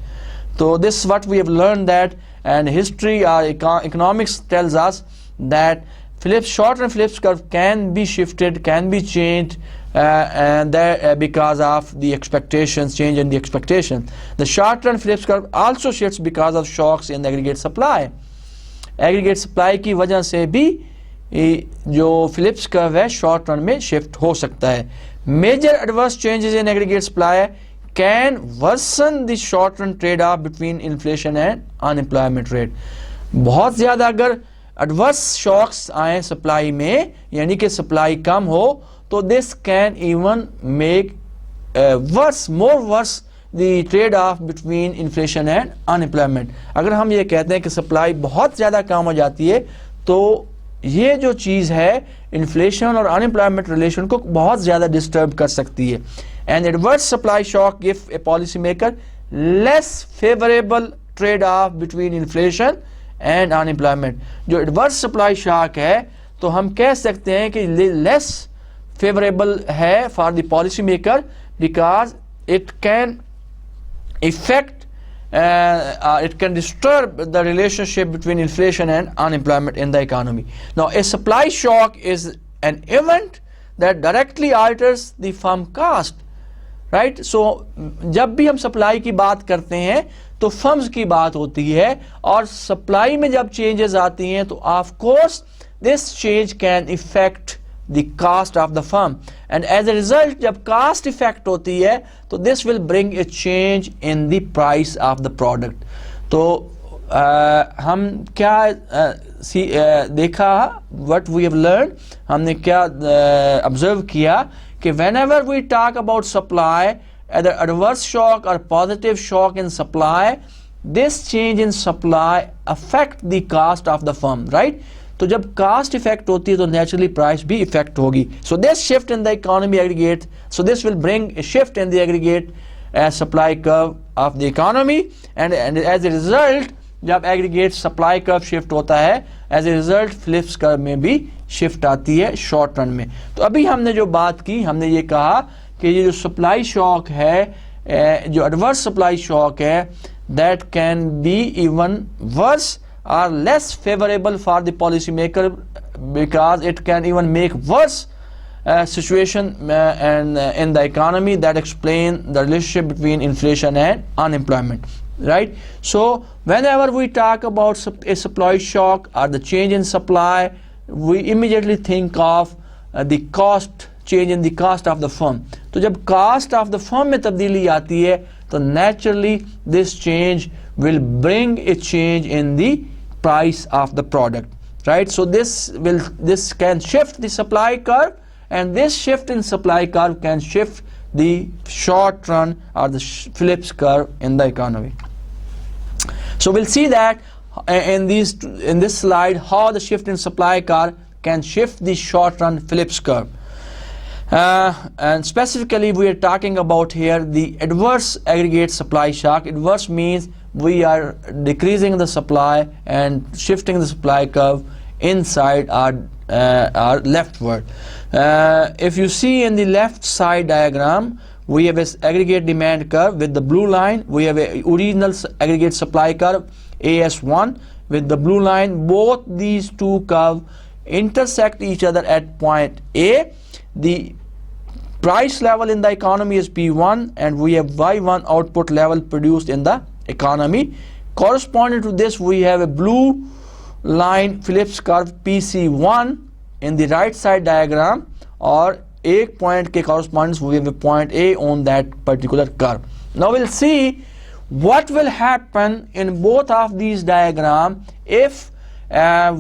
So this is what we have learned, that, and history or economics tells us that short-run Phillips curve can be shifted, can be changed, and that because of the expectations, change in the expectation. The short-run Phillips curve also shifts because of shocks in the aggregate supply. Aggregate supply की वजह से भी जो Phillips curve है short run में shift हो सकता है. Major adverse changes in aggregate supply can worsen the short run trade-off between inflation and unemployment rate. बहुत ज़्यादा अगर adverse shocks आए supply में, यानी कि supply कम हो, तो this can even make more worse the trade-off between inflation and unemployment. अगर हम ये कहते हैं कि सप्लाई बहुत ज़्यादा कम हो जाती है तो ये जो चीज़ है इन्फ्लेशन और अनएम्प्लॉयमेंट रिलेशन को बहुत ज़्यादा डिस्टर्ब कर सकती है. And adverse supply shock give a policy maker less favourable trade off between inflation and unemployment. जो एडवर्स सप्लाई शॉक है तो हम कह सकते हैं कि लेस फेवरेबल है for the policy maker because it can effect it can disturb the relationship between inflation and unemployment in the economy. Now, a supply shock is an event that directly alters the firm cost, right? So, जब भी हम supply की बात करते हैं तो firms की बात होती है और सप्लाई में जब चेंजेस आती हैं तो of course this change can effect the cost of the firm, and as a result जब cost effect होती है तो this will bring a change in the price of the product. तो हम क्या देखा, what we have learned, हमने क्या observe किया कि whenever we talk about supply, either adverse shock or positive shock in supply, this change in supply affect the cost of the firm, right? तो जब कास्ट इफेक्ट होती है तो naturally price भी इफेक्ट होगी. So this shift in the economy aggregate, so this will bring a shift in the aggregate supply curve of the economy and as a result जब aggregate supply curve shift होता है as a result Phillips curve में भी shift आती है short run में. तो अभी हमने जो बात की, हमने ये कहा कि ये जो सप्लाई शॉक है, जो एडवर्स सप्लाई शॉक है, that can be even worse are less favorable for the policy maker because it can even make worse situation and in the economy that explain the relationship between inflation and unemployment, right? So whenever we talk about a supply shock or the change in supply, we immediately think of the cost, change in the cost of the firm. तो जब cost of the firm में तब्दीली आती है तो naturally this change will bring a change in the price of the product, right? So this can shift the supply curve, and this shift in supply curve can shift the short run or the Phillips curve in the economy. So we'll see that in this slide how the shift in supply curve can shift the short run Phillips curve. And specifically we are talking about here the adverse aggregate supply shock. Adverse means we are decreasing the supply and shifting the supply curve inside our leftward. If you see in the left side diagram, we have an aggregate demand curve with the blue line. We have a original aggregate supply curve AS1 with the blue line. Both these two curves intersect each other at point A. The price level in the economy is P1 and we have Y1 output level produced in the economy. Corresponding to this we have a blue line Phillips curve PC1 in the right side diagram, और एक point के correspondence we have a point A on that particular curve. Now we'll see what will happen in both of these diagrams if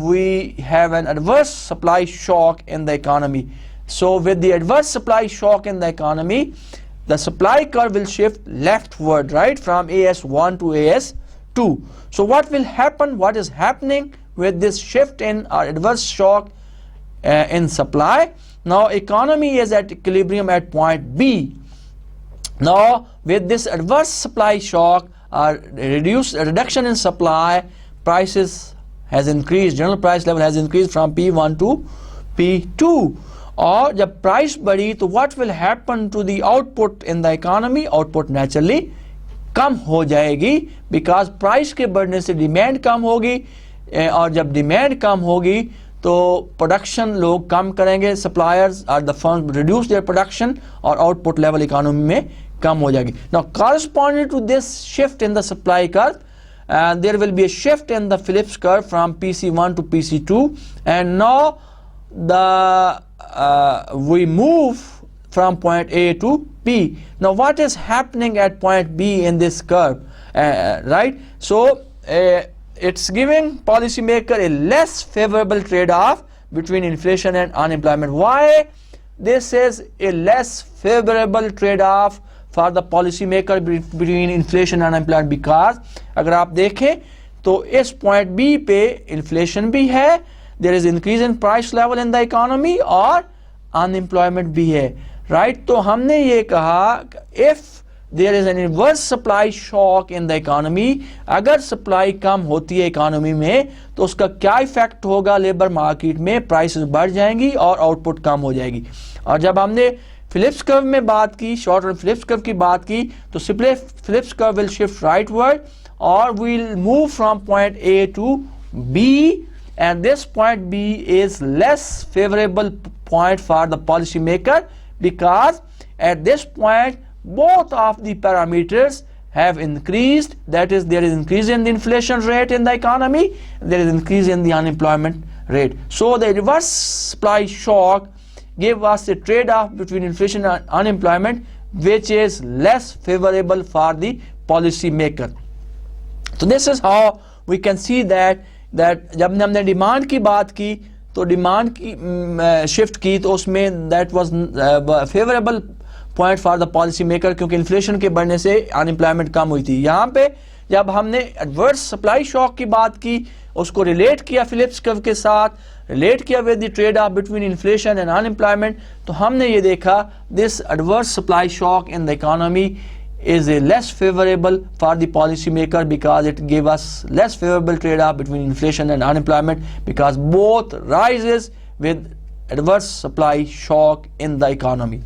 we have an adverse supply shock in the economy. So with the adverse supply shock in the economy, the supply curve will shift leftward, right, from AS1 to AS2. So what will happen, what is happening with this shift in our adverse shock in supply? Now economy is at equilibrium at point B. Now with this adverse supply shock, reduction in supply, prices has increased, general price level has increased from P1 to P2. और जब price बढ़ी तो what will happen to the output in the economy? Output naturally कम हो जाएगी because price के बढ़ने से demand कम होगी, और जब डिमांड कम होगी तो प्रोडक्शन लोग कम करेंगे, सप्लायर्स और the firms reduce their production और आउटपुट लेवल इकोनॉमी में कम हो जाएगी. Now corresponding to this shift in the supply curve, there will be a shift in the Phillips curve from PC1 to PC2, and now we move from point A to B. Now what is happening at point B in this curve, right? So it's giving policymaker a less favorable trade-off between inflation and unemployment. Why this is a less favorable trade-off for the policy maker between inflation and unemployment, because अगर आप देखें तो इस point B पे inflation भी है, there is increase in price level in the economy, और unemployment भी है, राइट। तो हमने ये कहा if there is an inverse supply shock in the economy, अगर सप्लाई कम होती है इकोनॉमी में तो उसका क्या इफेक्ट होगा लेबर मार्केट में, प्राइसेस बढ़ जाएंगी और आउटपुट कम हो जाएगी। और जब हमने फिलिप्स कर्व में बात की, शॉर्ट रन फिलिप्स कर्व की बात की, तो simply Phillips curve will shift rightward और will move from point A to B, and this point B is less favorable point for the policy maker, because at this point both of the parameters have increased, that is there is increase in the inflation rate in the economy, there is increase in the unemployment rate. So the reverse supply shock gave us a trade-off between inflation and unemployment which is less favorable for the policy maker. So this is how we can see that जब हमने demand की बात की तो demand की shift की तो उसमें that was favourable point for the policy maker, क्योंकि इन्फ्लेशन के बढ़ने से अनएम्प्लॉयमेंट कम हुई थी। यहाँ पे जब हमने एडवर्स सप्लाई शॉक की बात की, उसको रिलेट किया फिलिप्स कर्व के साथ, रिलेट किया with the trade of between inflation and unemployment, तो हमने ये देखा this adverse supply shock in the economy is a less favorable for the policy maker because it gave us less favorable trade-off between inflation and unemployment, because both rises with adverse supply shock in the economy.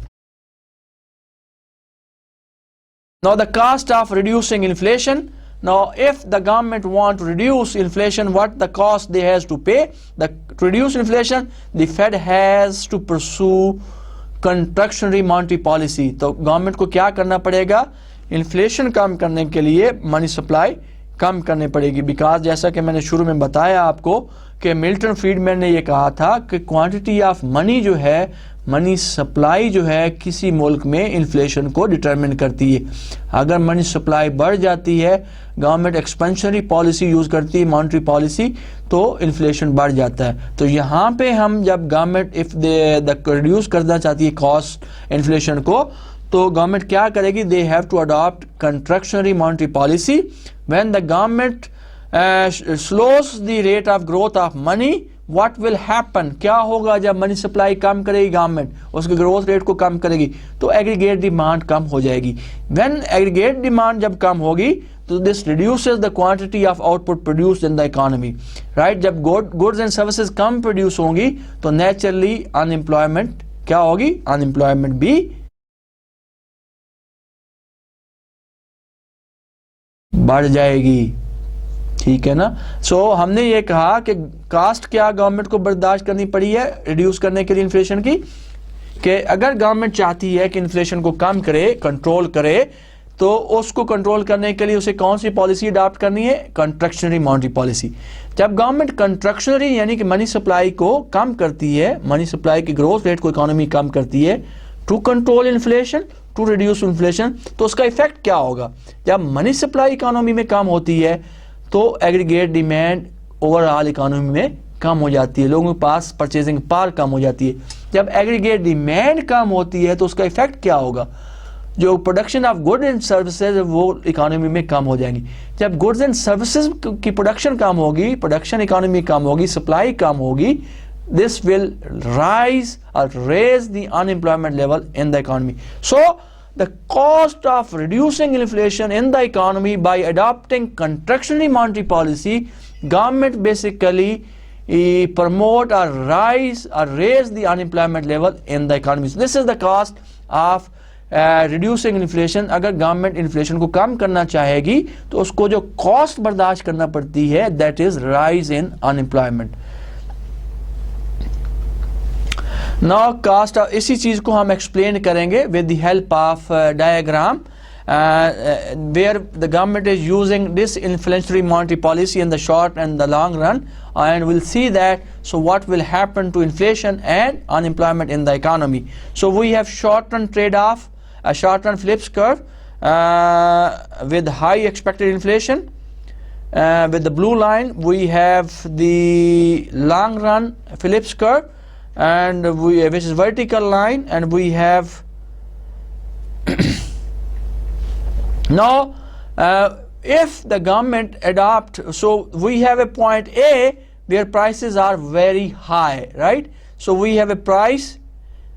Now the cost of reducing inflation. Now if the government want to reduce inflation, what the cost they has to pay? To reduce inflation, the Fed has to pursue contractionary monetary policy. तो government को क्या करना पड़ेगा, inflation कम करने के लिए money supply कम करनी पड़ेगी, बिकॉज जैसा कि मैंने शुरू में बताया आपको कि मिल्टन फ्रीडमैन ने ये कहा था कि क्वांटिटी ऑफ मनी जो है, मनी सप्लाई जो है किसी मुल्क में इन्फ्लेशन को डिटरमिन करती है। अगर मनी सप्लाई बढ़ जाती है, गवर्नमेंट एक्सपेंशनरी पॉलिसी यूज़ करती है, मॉनेटरी पॉलिसी, तो इन्फ्लेशन बढ़ जाता है। तो यहाँ पे हम जब गवर्नमेंट इफ़ दे रिड्यूस करना चाहती है कॉस्ट इन्फ्लेशन को, तो गवर्नमेंट क्या करेगी, they have to adopt contractionary monetary policy. When the government slows the rate of growth of money, what will happen, क्या होगा जब मनी सप्लाई कम करेगी गवर्नमेंट, उसके ग्रोथ रेट को कम करेगी, तो एग्रीगेट डिमांड कम हो जाएगी। व्हेन एग्रीगेट डिमांड जब कम होगी तो this reduces the quantity of output produced in the economy, right. जब गुड्स एंड सर्विसेज कम प्रोड्यूस होंगी तो नेचुरली अनएम्प्लॉयमेंट क्या होगी, अनएम्प्लॉयमेंट भी बढ़ जाएगी, ठीक है ना। सो हमने ये कहा कि कास्ट क्या गवर्नमेंट को बर्दाश्त करनी पड़ी है रिड्यूस करने के लिए इन्फ्लेशन की, कि अगर गवर्नमेंट चाहती है कि इन्फ्लेशन को कम करे, कंट्रोल करे, तो उसको कंट्रोल करने के लिए उसे कौन सी पॉलिसी अडॉप्ट करनी है, कंट्रैक्शनरी मॉनेटरी पॉलिसी। जब गवर्नमेंट कंट्रैक्शनरी यानी कि मनी सप्लाई को कम करती है, मनी सप्लाई की ग्रोथ रेट को इकोनॉमी कम करती है to control inflation, to reduce inflation, तो उसका इफेक्ट क्या होगा, जब मनी सप्लाई इकोनॉमी में कम होती है तो एग्रीगेट डिमांड ओवरऑल इकोनॉमी में कम हो जाती है, लोगों के पास परचेजिंग पावर कम हो जाती है। जब एग्रीगेट डिमांड कम होती है तो उसका इफेक्ट क्या होगा, जो production of goods and services वो इकोनॉमी में कम हो जाएंगी। जब गुड्स एंड सर्विसेज की प्रोडक्शन कम होगी, प्रोडक्शन इकोनॉमी कम होगी, सप्लाई कम होगी, दिस विल राइज और raise the unemployment level in the economy. So the cost of reducing inflation in the economy by adopting contractionary monetary policy, government basically promote or rise or raise the unemployment level in the economy. So this is the cost of reducing inflation. अगर government inflation को कम करना चाहेगी तो उसको जो cost बर्दाश्त करना पड़ती है, that is rise in unemployment. Now cost इसी चीज को हम एक्सप्लेन करेंगे with the help of diagram where the government is using this inflationary monetary policy in the short and the long run, and we'll see that so what will happen to inflation and unemployment in the economy. So we have short run trade-off, a short run Phillips curve with high expected inflation. With the blue line we have the long run Phillips curve, and which is vertical line, and we have Now if the government adopt, so we have a point A where prices are very high, right? So we have a price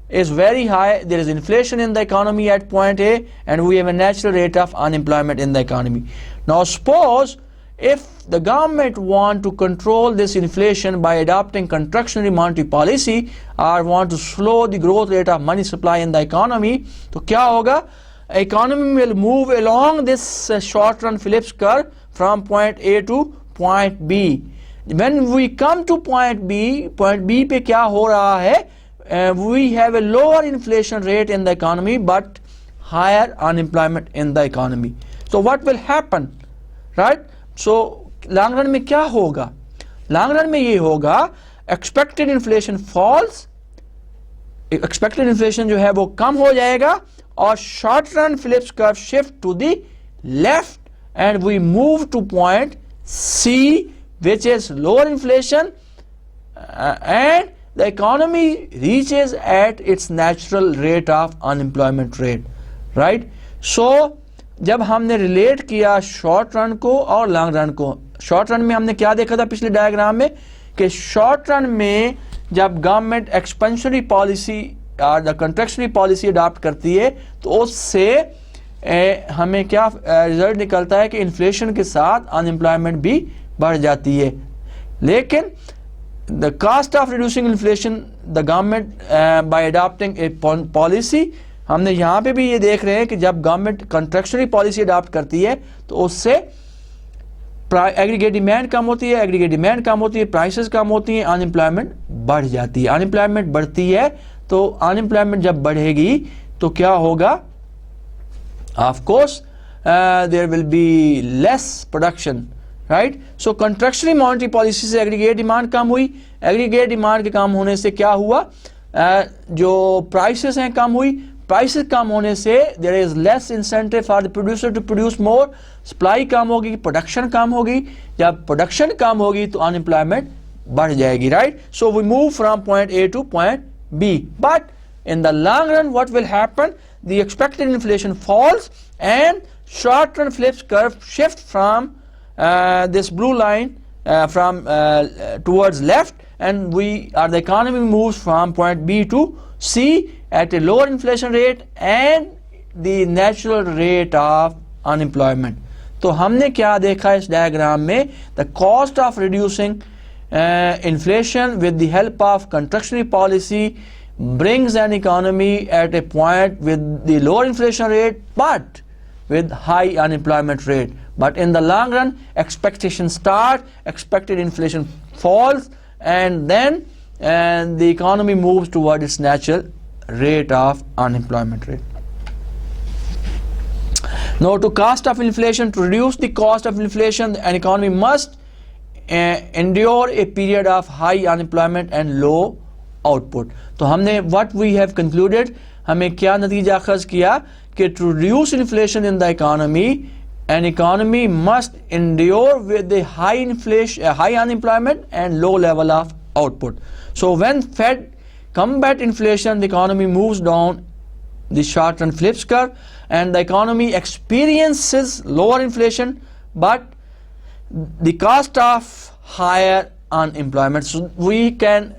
is very high, there is inflation in the economy at point A, and we have a natural rate of unemployment in the economy. Now suppose if the government want to control this inflation by adopting contractionary monetary policy or want to slow the growth rate of money supply in the economy, तो क्या होगा? Economy will move along this short run Phillips curve from point A to point B. When we come to point B पे क्या हो रहा है? We have a lower inflation rate in the economy but higher unemployment in the economy. So what will happen, right? So long run में क्या होगा? Long run में ये होगा, expected inflation falls, expected inflation जो है वो कम हो जाएगा, और short run Phillips curve shift to the left and we move to point C, which is lower inflation, and the economy reaches at its natural rate of unemployment rate, right? So जब हमने relate किया short run को और long run को, short run में हमने क्या देखा था पिछले डायग्राम में कि शॉर्ट रन में जब गवर्नमेंट एक्सपेंशनरी पॉलिसी और द कंट्रैक्शनरी पॉलिसी अडॉप्ट करती है तो उससे हमें क्या रिजल्ट निकलता है कि इन्फ्लेशन के साथ अनएम्प्लॉयमेंट भी बढ़ जाती है. लेकिन the cost of reducing inflation the government by adopting a policy, हमने यहाँ पे भी ये देख रहे हैं कि जब गवर्नमेंट कंट्रैक्शनरी पॉलिसी अडॉप्ट करती है तो उससे एग्रीगेट डिमांड कम होती है, एग्रीगेट डिमांड कम होती है, प्राइसेस कम होती हैं, अनएम्प्लॉयमेंट बढ़ जाती है. अनएम्प्लॉयमेंट बढ़ती है तो अनएम्प्लॉयमेंट जब बढ़ेगी तो क्या होगा? Of course there will be less production, right? So contractionary monetary policy से एग्रीगेट डिमांड कम हुई, एग्रीगेट डिमांड के कम होने से क्या हुआ? जो प्राइसेस हैं कम हुई, प्राइसेस कम होने से there is less incentive for the producer to produce more, supply कम होगी, प्रोडक्शन कम होगी, जब प्रोडक्शन कम होगी तो अनएम्प्लॉयमेंट बढ़ जाएगी, right? So we move from point A to point B, but in the long run what will happen? The expected inflation falls and short run Phillips curve shift from this blue line from towards left, and the economy moves from point B to C at a lower inflation rate and the natural rate of unemployment. तो हमने क्या देखा इस diagram में? The cost of reducing inflation with the help of contractionary policy brings an economy at a point with the lower inflation rate but with high unemployment rate. But in the long run, expectations start, expected inflation falls, and then the economy moves toward its natural rate of unemployment rate. Now, to reduce the cost of inflation, an economy must endure a period of high unemployment and low output. तो हमने what we have concluded, हमें क्या नतीजा अखज़ किया कि to reduce inflation in the economy, an economy must endure with the high inflation, high unemployment and low level of output. So when Fed combat inflation, the economy moves down the short run Phillips curve and the economy experiences lower inflation but the cost of higher unemployment. So we can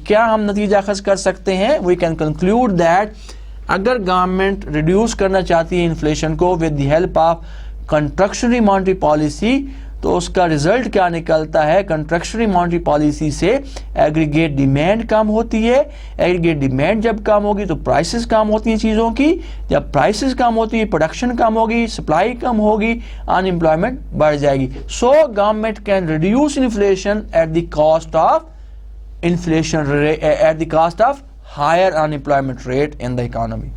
क्या हम नतीजा अखज़ कर सकते हैं? We can conclude that अगर government reduce करना चाहती है इन्फ्लेशन को with the help of contractionary monetary policy तो उसका रिजल्ट क्या निकलता है? कंट्रैक्शनरी मॉनेटरी पॉलिसी से एग्रीगेट डिमांड कम होती है, एग्रीगेट डिमांड जब कम होगी तो प्राइसेस कम होती हैं चीज़ों की, जब प्राइसेस कम होती है प्रोडक्शन कम होगी, सप्लाई कम होगी, अनएम्प्लॉयमेंट बढ़ जाएगी. So government can reduce inflation at the cost of inflation at the cost of higher unemployment rate in the economy.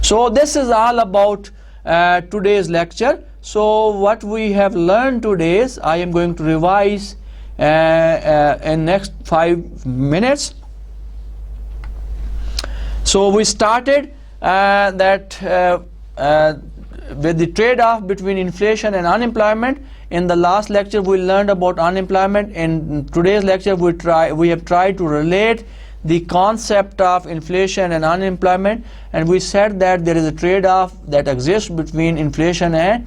So this is all about today's lecture. So what we have learned today is I am going to revise in next 5 minutes. So we started that with the trade-off between inflation and unemployment. In the last lecture we learned about unemployment. In today's lecture we have tried to relate the concept of inflation and unemployment, and we said that there is a trade-off that exists between inflation and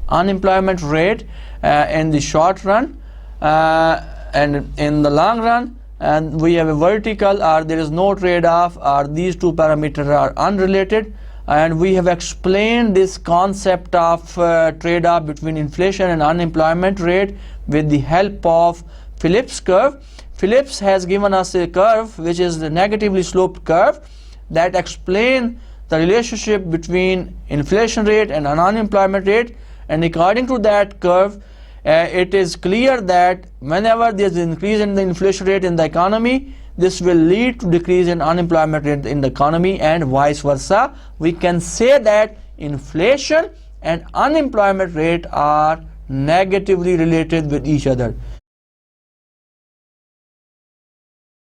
unemployment rate in the short run and in the long run, and we have a vertical, or there is no trade-off, or these two parameters are unrelated. And we have explained this concept of trade-off between inflation and unemployment rate with the help of Phillips curve. Phillips has given us a curve which is the negatively sloped curve that explains the relationship between inflation rate and unemployment rate, and according to that curve, it is clear that whenever there is an increase in the inflation rate in the economy, this will lead to decrease in unemployment rate in the economy, and vice versa. We can say that inflation and unemployment rate are negatively related with each other.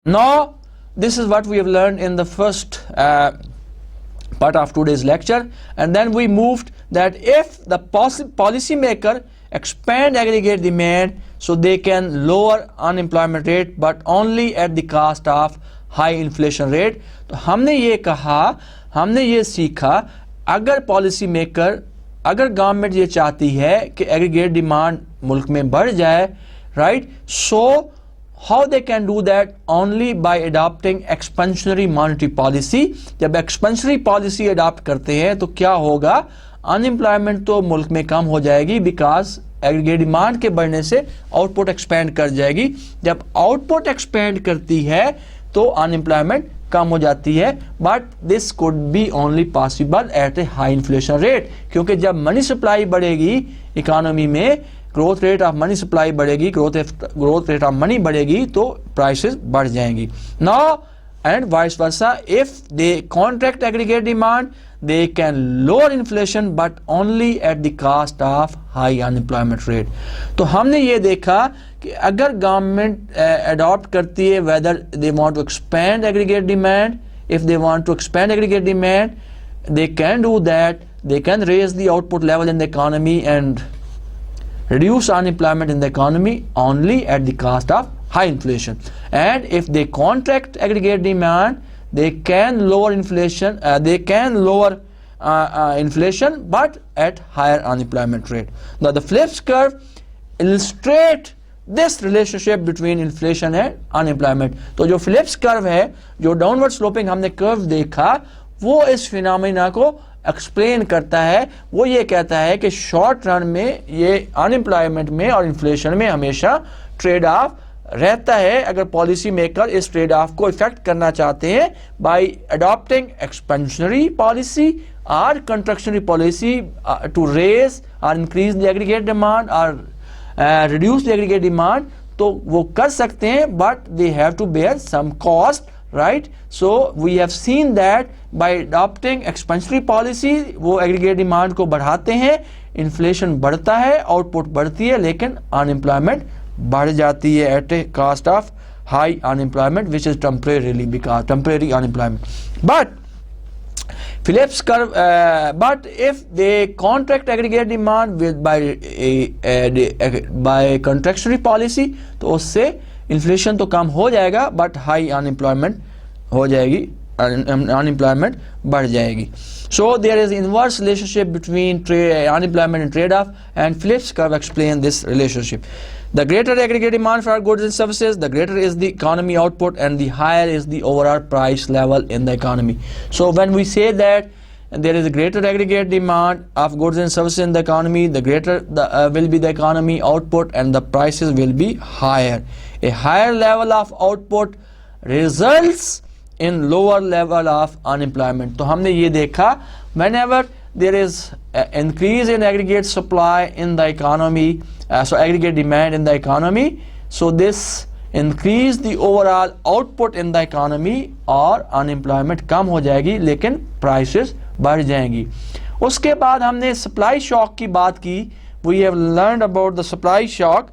Now, this is what we have learned in the first part of today's lecture, and then we moved that if the policy maker expand aggregate demand, so they can lower unemployment rate but only at the cost of high inflation rate. तो हमने ये कहा, हमने ये सीखा, अगर policy maker, अगर government ये चाहती है कि एग्रीगेट डिमांड मुल्क में बढ़ जाए, right, so how they can do that? Only by adopting expansionary monetary policy. जब expansionary policy adopt करते हैं तो क्या होगा, अनएम्प्लॉयमेंट तो मुल्क में कम हो जाएगी, बिकॉज एग्रीगेट डिमांड के बढ़ने से आउटपुट एक्सपेंड कर जाएगी. जब आउटपुट एक्सपेंड करती है तो अनएम्प्लॉयमेंट कम हो जाती है, but this could be only possible at A high inflation rate, क्योंकि जब मनी सप्लाई बढ़ेगी इकोनॉमी में, growth rate of money supply बढ़ेगी, ग्रोथ रेट ऑफ मनी बढ़ेगी, तो प्राइसेस बढ़ जाएंगी. Now and vice versa, if they contract aggregate demand, they can lower inflation but only at the cost of high unemployment rate. तो हमने ये देखा कि अगर गवर्नमेंट अडॉप्ट करती है, whether they want to expand aggregate demand, if they want to expand aggregate demand, they can do that. They can raise the output level in the economy and reduce unemployment in the economy only at the cost of high inflation. And if they contract aggregate demand, they can lower inflation, inflation but at higher unemployment rate. Now the Phillips curve illustrate this relationship between inflation and unemployment. तो जो Phillips curve है, जो downward sloping हमने curve देखा, वो इस phenomena को explain करता है. वो ये कहता है कि शॉर्ट रन में ये अनएम्प्लॉयमेंट में और इन्फ्लेशन में हमेशा ट्रेड ऑफ रहता है. अगर पॉलिसी मेकर इस ट्रेड ऑफ को इफेक्ट करना चाहते हैं बाय अडॉप्टिंग एक्सपेंशनरी पॉलिसी और कंट्रक्शनरी पॉलिसी टू रेज और इंक्रीज द एग्रीगेट डिमांड और रिड्यूस द एग्रीगेट डिमांड, तो वो कर सकते हैं, but they have to bear some cost, right. So we have seen that by adopting expansionary policy वो aggregate demand को बढ़ाते हैं, इन्फ्लेशन बढ़ता है, आउटपुट बढ़ती है, लेकिन अनएम्प्लॉयमेंट बढ़ जाती है at a cost of high unemployment which is temporary, because temporary unemployment. But Phillips curve, but if they contract aggregate demand with by contractionary policy, तो उससे इन्फ्लेशन तो कम हो जाएगा बट हाई अनएम्प्लॉयमेंट हो जाएगी, अनएम्प्लॉयमेंट बढ़ जाएगी. So there is inverse relationship between unemployment and trade-off, and Phillips curve explain this relationship. The greater aggregate demand for goods and services, the greater is the economy output and the higher is the overall price level in the economy. So when we say that there is a greater aggregate demand of goods and services in the economy, the greater will be the economy output and the prices will be higher. A higher level of output results in lower level of unemployment. तो हमने ये देखा, whenever there is increase in aggregate supply in the economy, so aggregate demand in the economy, so this increase the overall output in the economy और unemployment कम हो जाएगी लेकिन prices बढ़ जाएंगी. उसके बाद हमने supply shock की बात की. We have learned about the supply shock.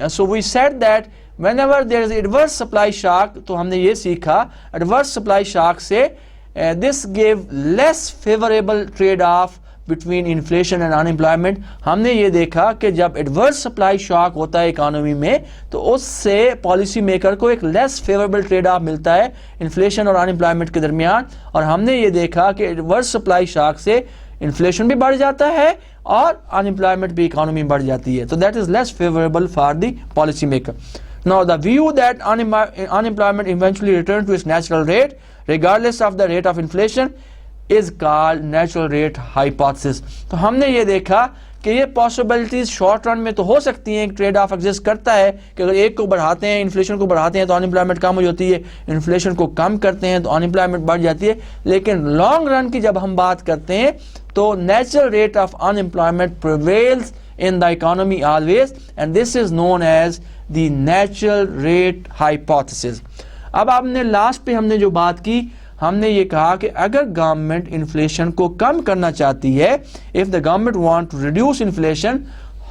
So we said that whenever there is adverse supply shock, तो हमने ये सीखा adverse supply shock से this gave less favorable trade-off between inflation and unemployment, हमने ये देखा कि जब एडवर्स सप्लाई शॉक होता है इकोनॉमी में तो उससे पॉलिसी मेकर को एक लेस फेवरेबल ट्रेड ऑफ मिलता है इन्फ्लेशन और अनएम्प्लॉयमेंट के दरमियान, और हमने ये देखा कि एडवर्स सप्लाई शॉक से इन्फ्लेशन भी बढ़ जाता है और अनएम्प्लॉयमेंट भी इकोनॉमी में बढ़ जाती है, तो that is less favourable for the policy maker. Now the view that unemployment eventually returns to its natural rate regardless of the rate of inflation is called natural rate hypothesis. तो हमने ये देखा कि ये पॉसिबिलिटीज शॉर्ट रन में तो हो सकती हैं, एक ट्रेड ऑफ एग्जिस्ट करता है कि अगर एक को बढ़ाते हैं, इन्फ्लेशन को बढ़ाते हैं तो अनएम्प्लॉयमेंट कम हो जाती है, इन्फ्लेशन को कम करते हैं तो अनएम्प्लॉयमेंट बढ़ जाती है, लेकिन लॉन्ग रन की जब हम बात करते हैं तो natural rate of unemployment prevails in the economy always, and this is known as the natural rate hypothesis. अब आपने लास्ट पे हमने जो बात की, हमने ये कहा कि अगर गवर्नमेंट इन्फ्लेशन को कम करना चाहती है, if the government want to reduce inflation,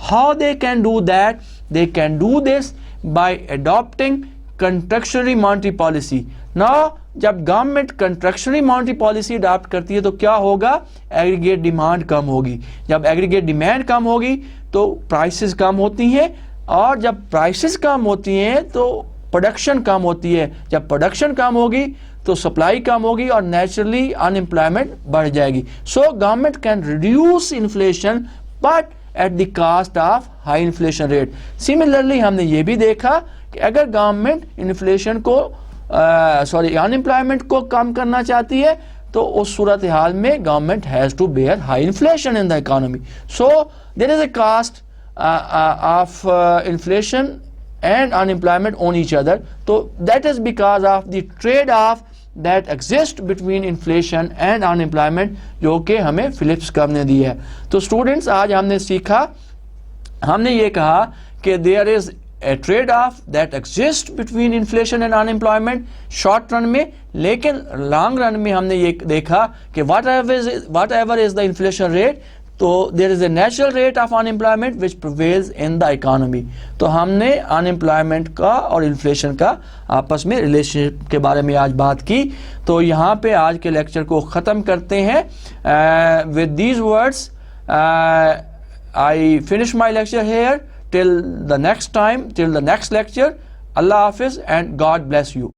how they can do that? They can do this by adopting contractionary monetary policy. Now जब गवर्नमेंट कंट्रैक्शनरी मॉनेटरी पॉलिसी अडॉप्ट करती है तो क्या होगा, एग्रीगेट डिमांड कम होगी, जब एग्रीगेट डिमांड कम होगी तो प्राइसेस कम होती हैं, और जब प्राइसेस कम होती हैं तो प्रोडक्शन कम होती है, जब प्रोडक्शन कम होगी तो सप्लाई कम होगी और नेचुरली अनएम्प्लॉयमेंट बढ़ जाएगी. So government can reduce inflation but at the cost of high inflation rate. Similarly हमने ये भी देखा कि अगर गवर्नमेंट इन्फ्लेशन को अनएम्प्लॉयमेंट को कम करना चाहती है तो उस सूरत हाल में government has to bear high inflation in the economy. So there is a cost of inflation and unemployment on each other, तो that is because of the trade off that exist between inflation and unemployment, जो कि हमें Phillips curve ने दी है. तो students आज हमने सीखा, हमने ये कहा कि there is a trade-off that exists between inflation and unemployment short run में, लेकिन long run में हमने ये देखा कि whatever is the inflation rate, तो there is a natural rate of unemployment which prevails in the economy. तो हमने unemployment का और inflation का आपस में relationship के बारे में आज बात की. तो यहाँ पे आज के लेक्चर को ख़त्म करते हैं. With these words I finish my lecture here. Till the next time, till the next lecture, Allah Hafiz and God bless you.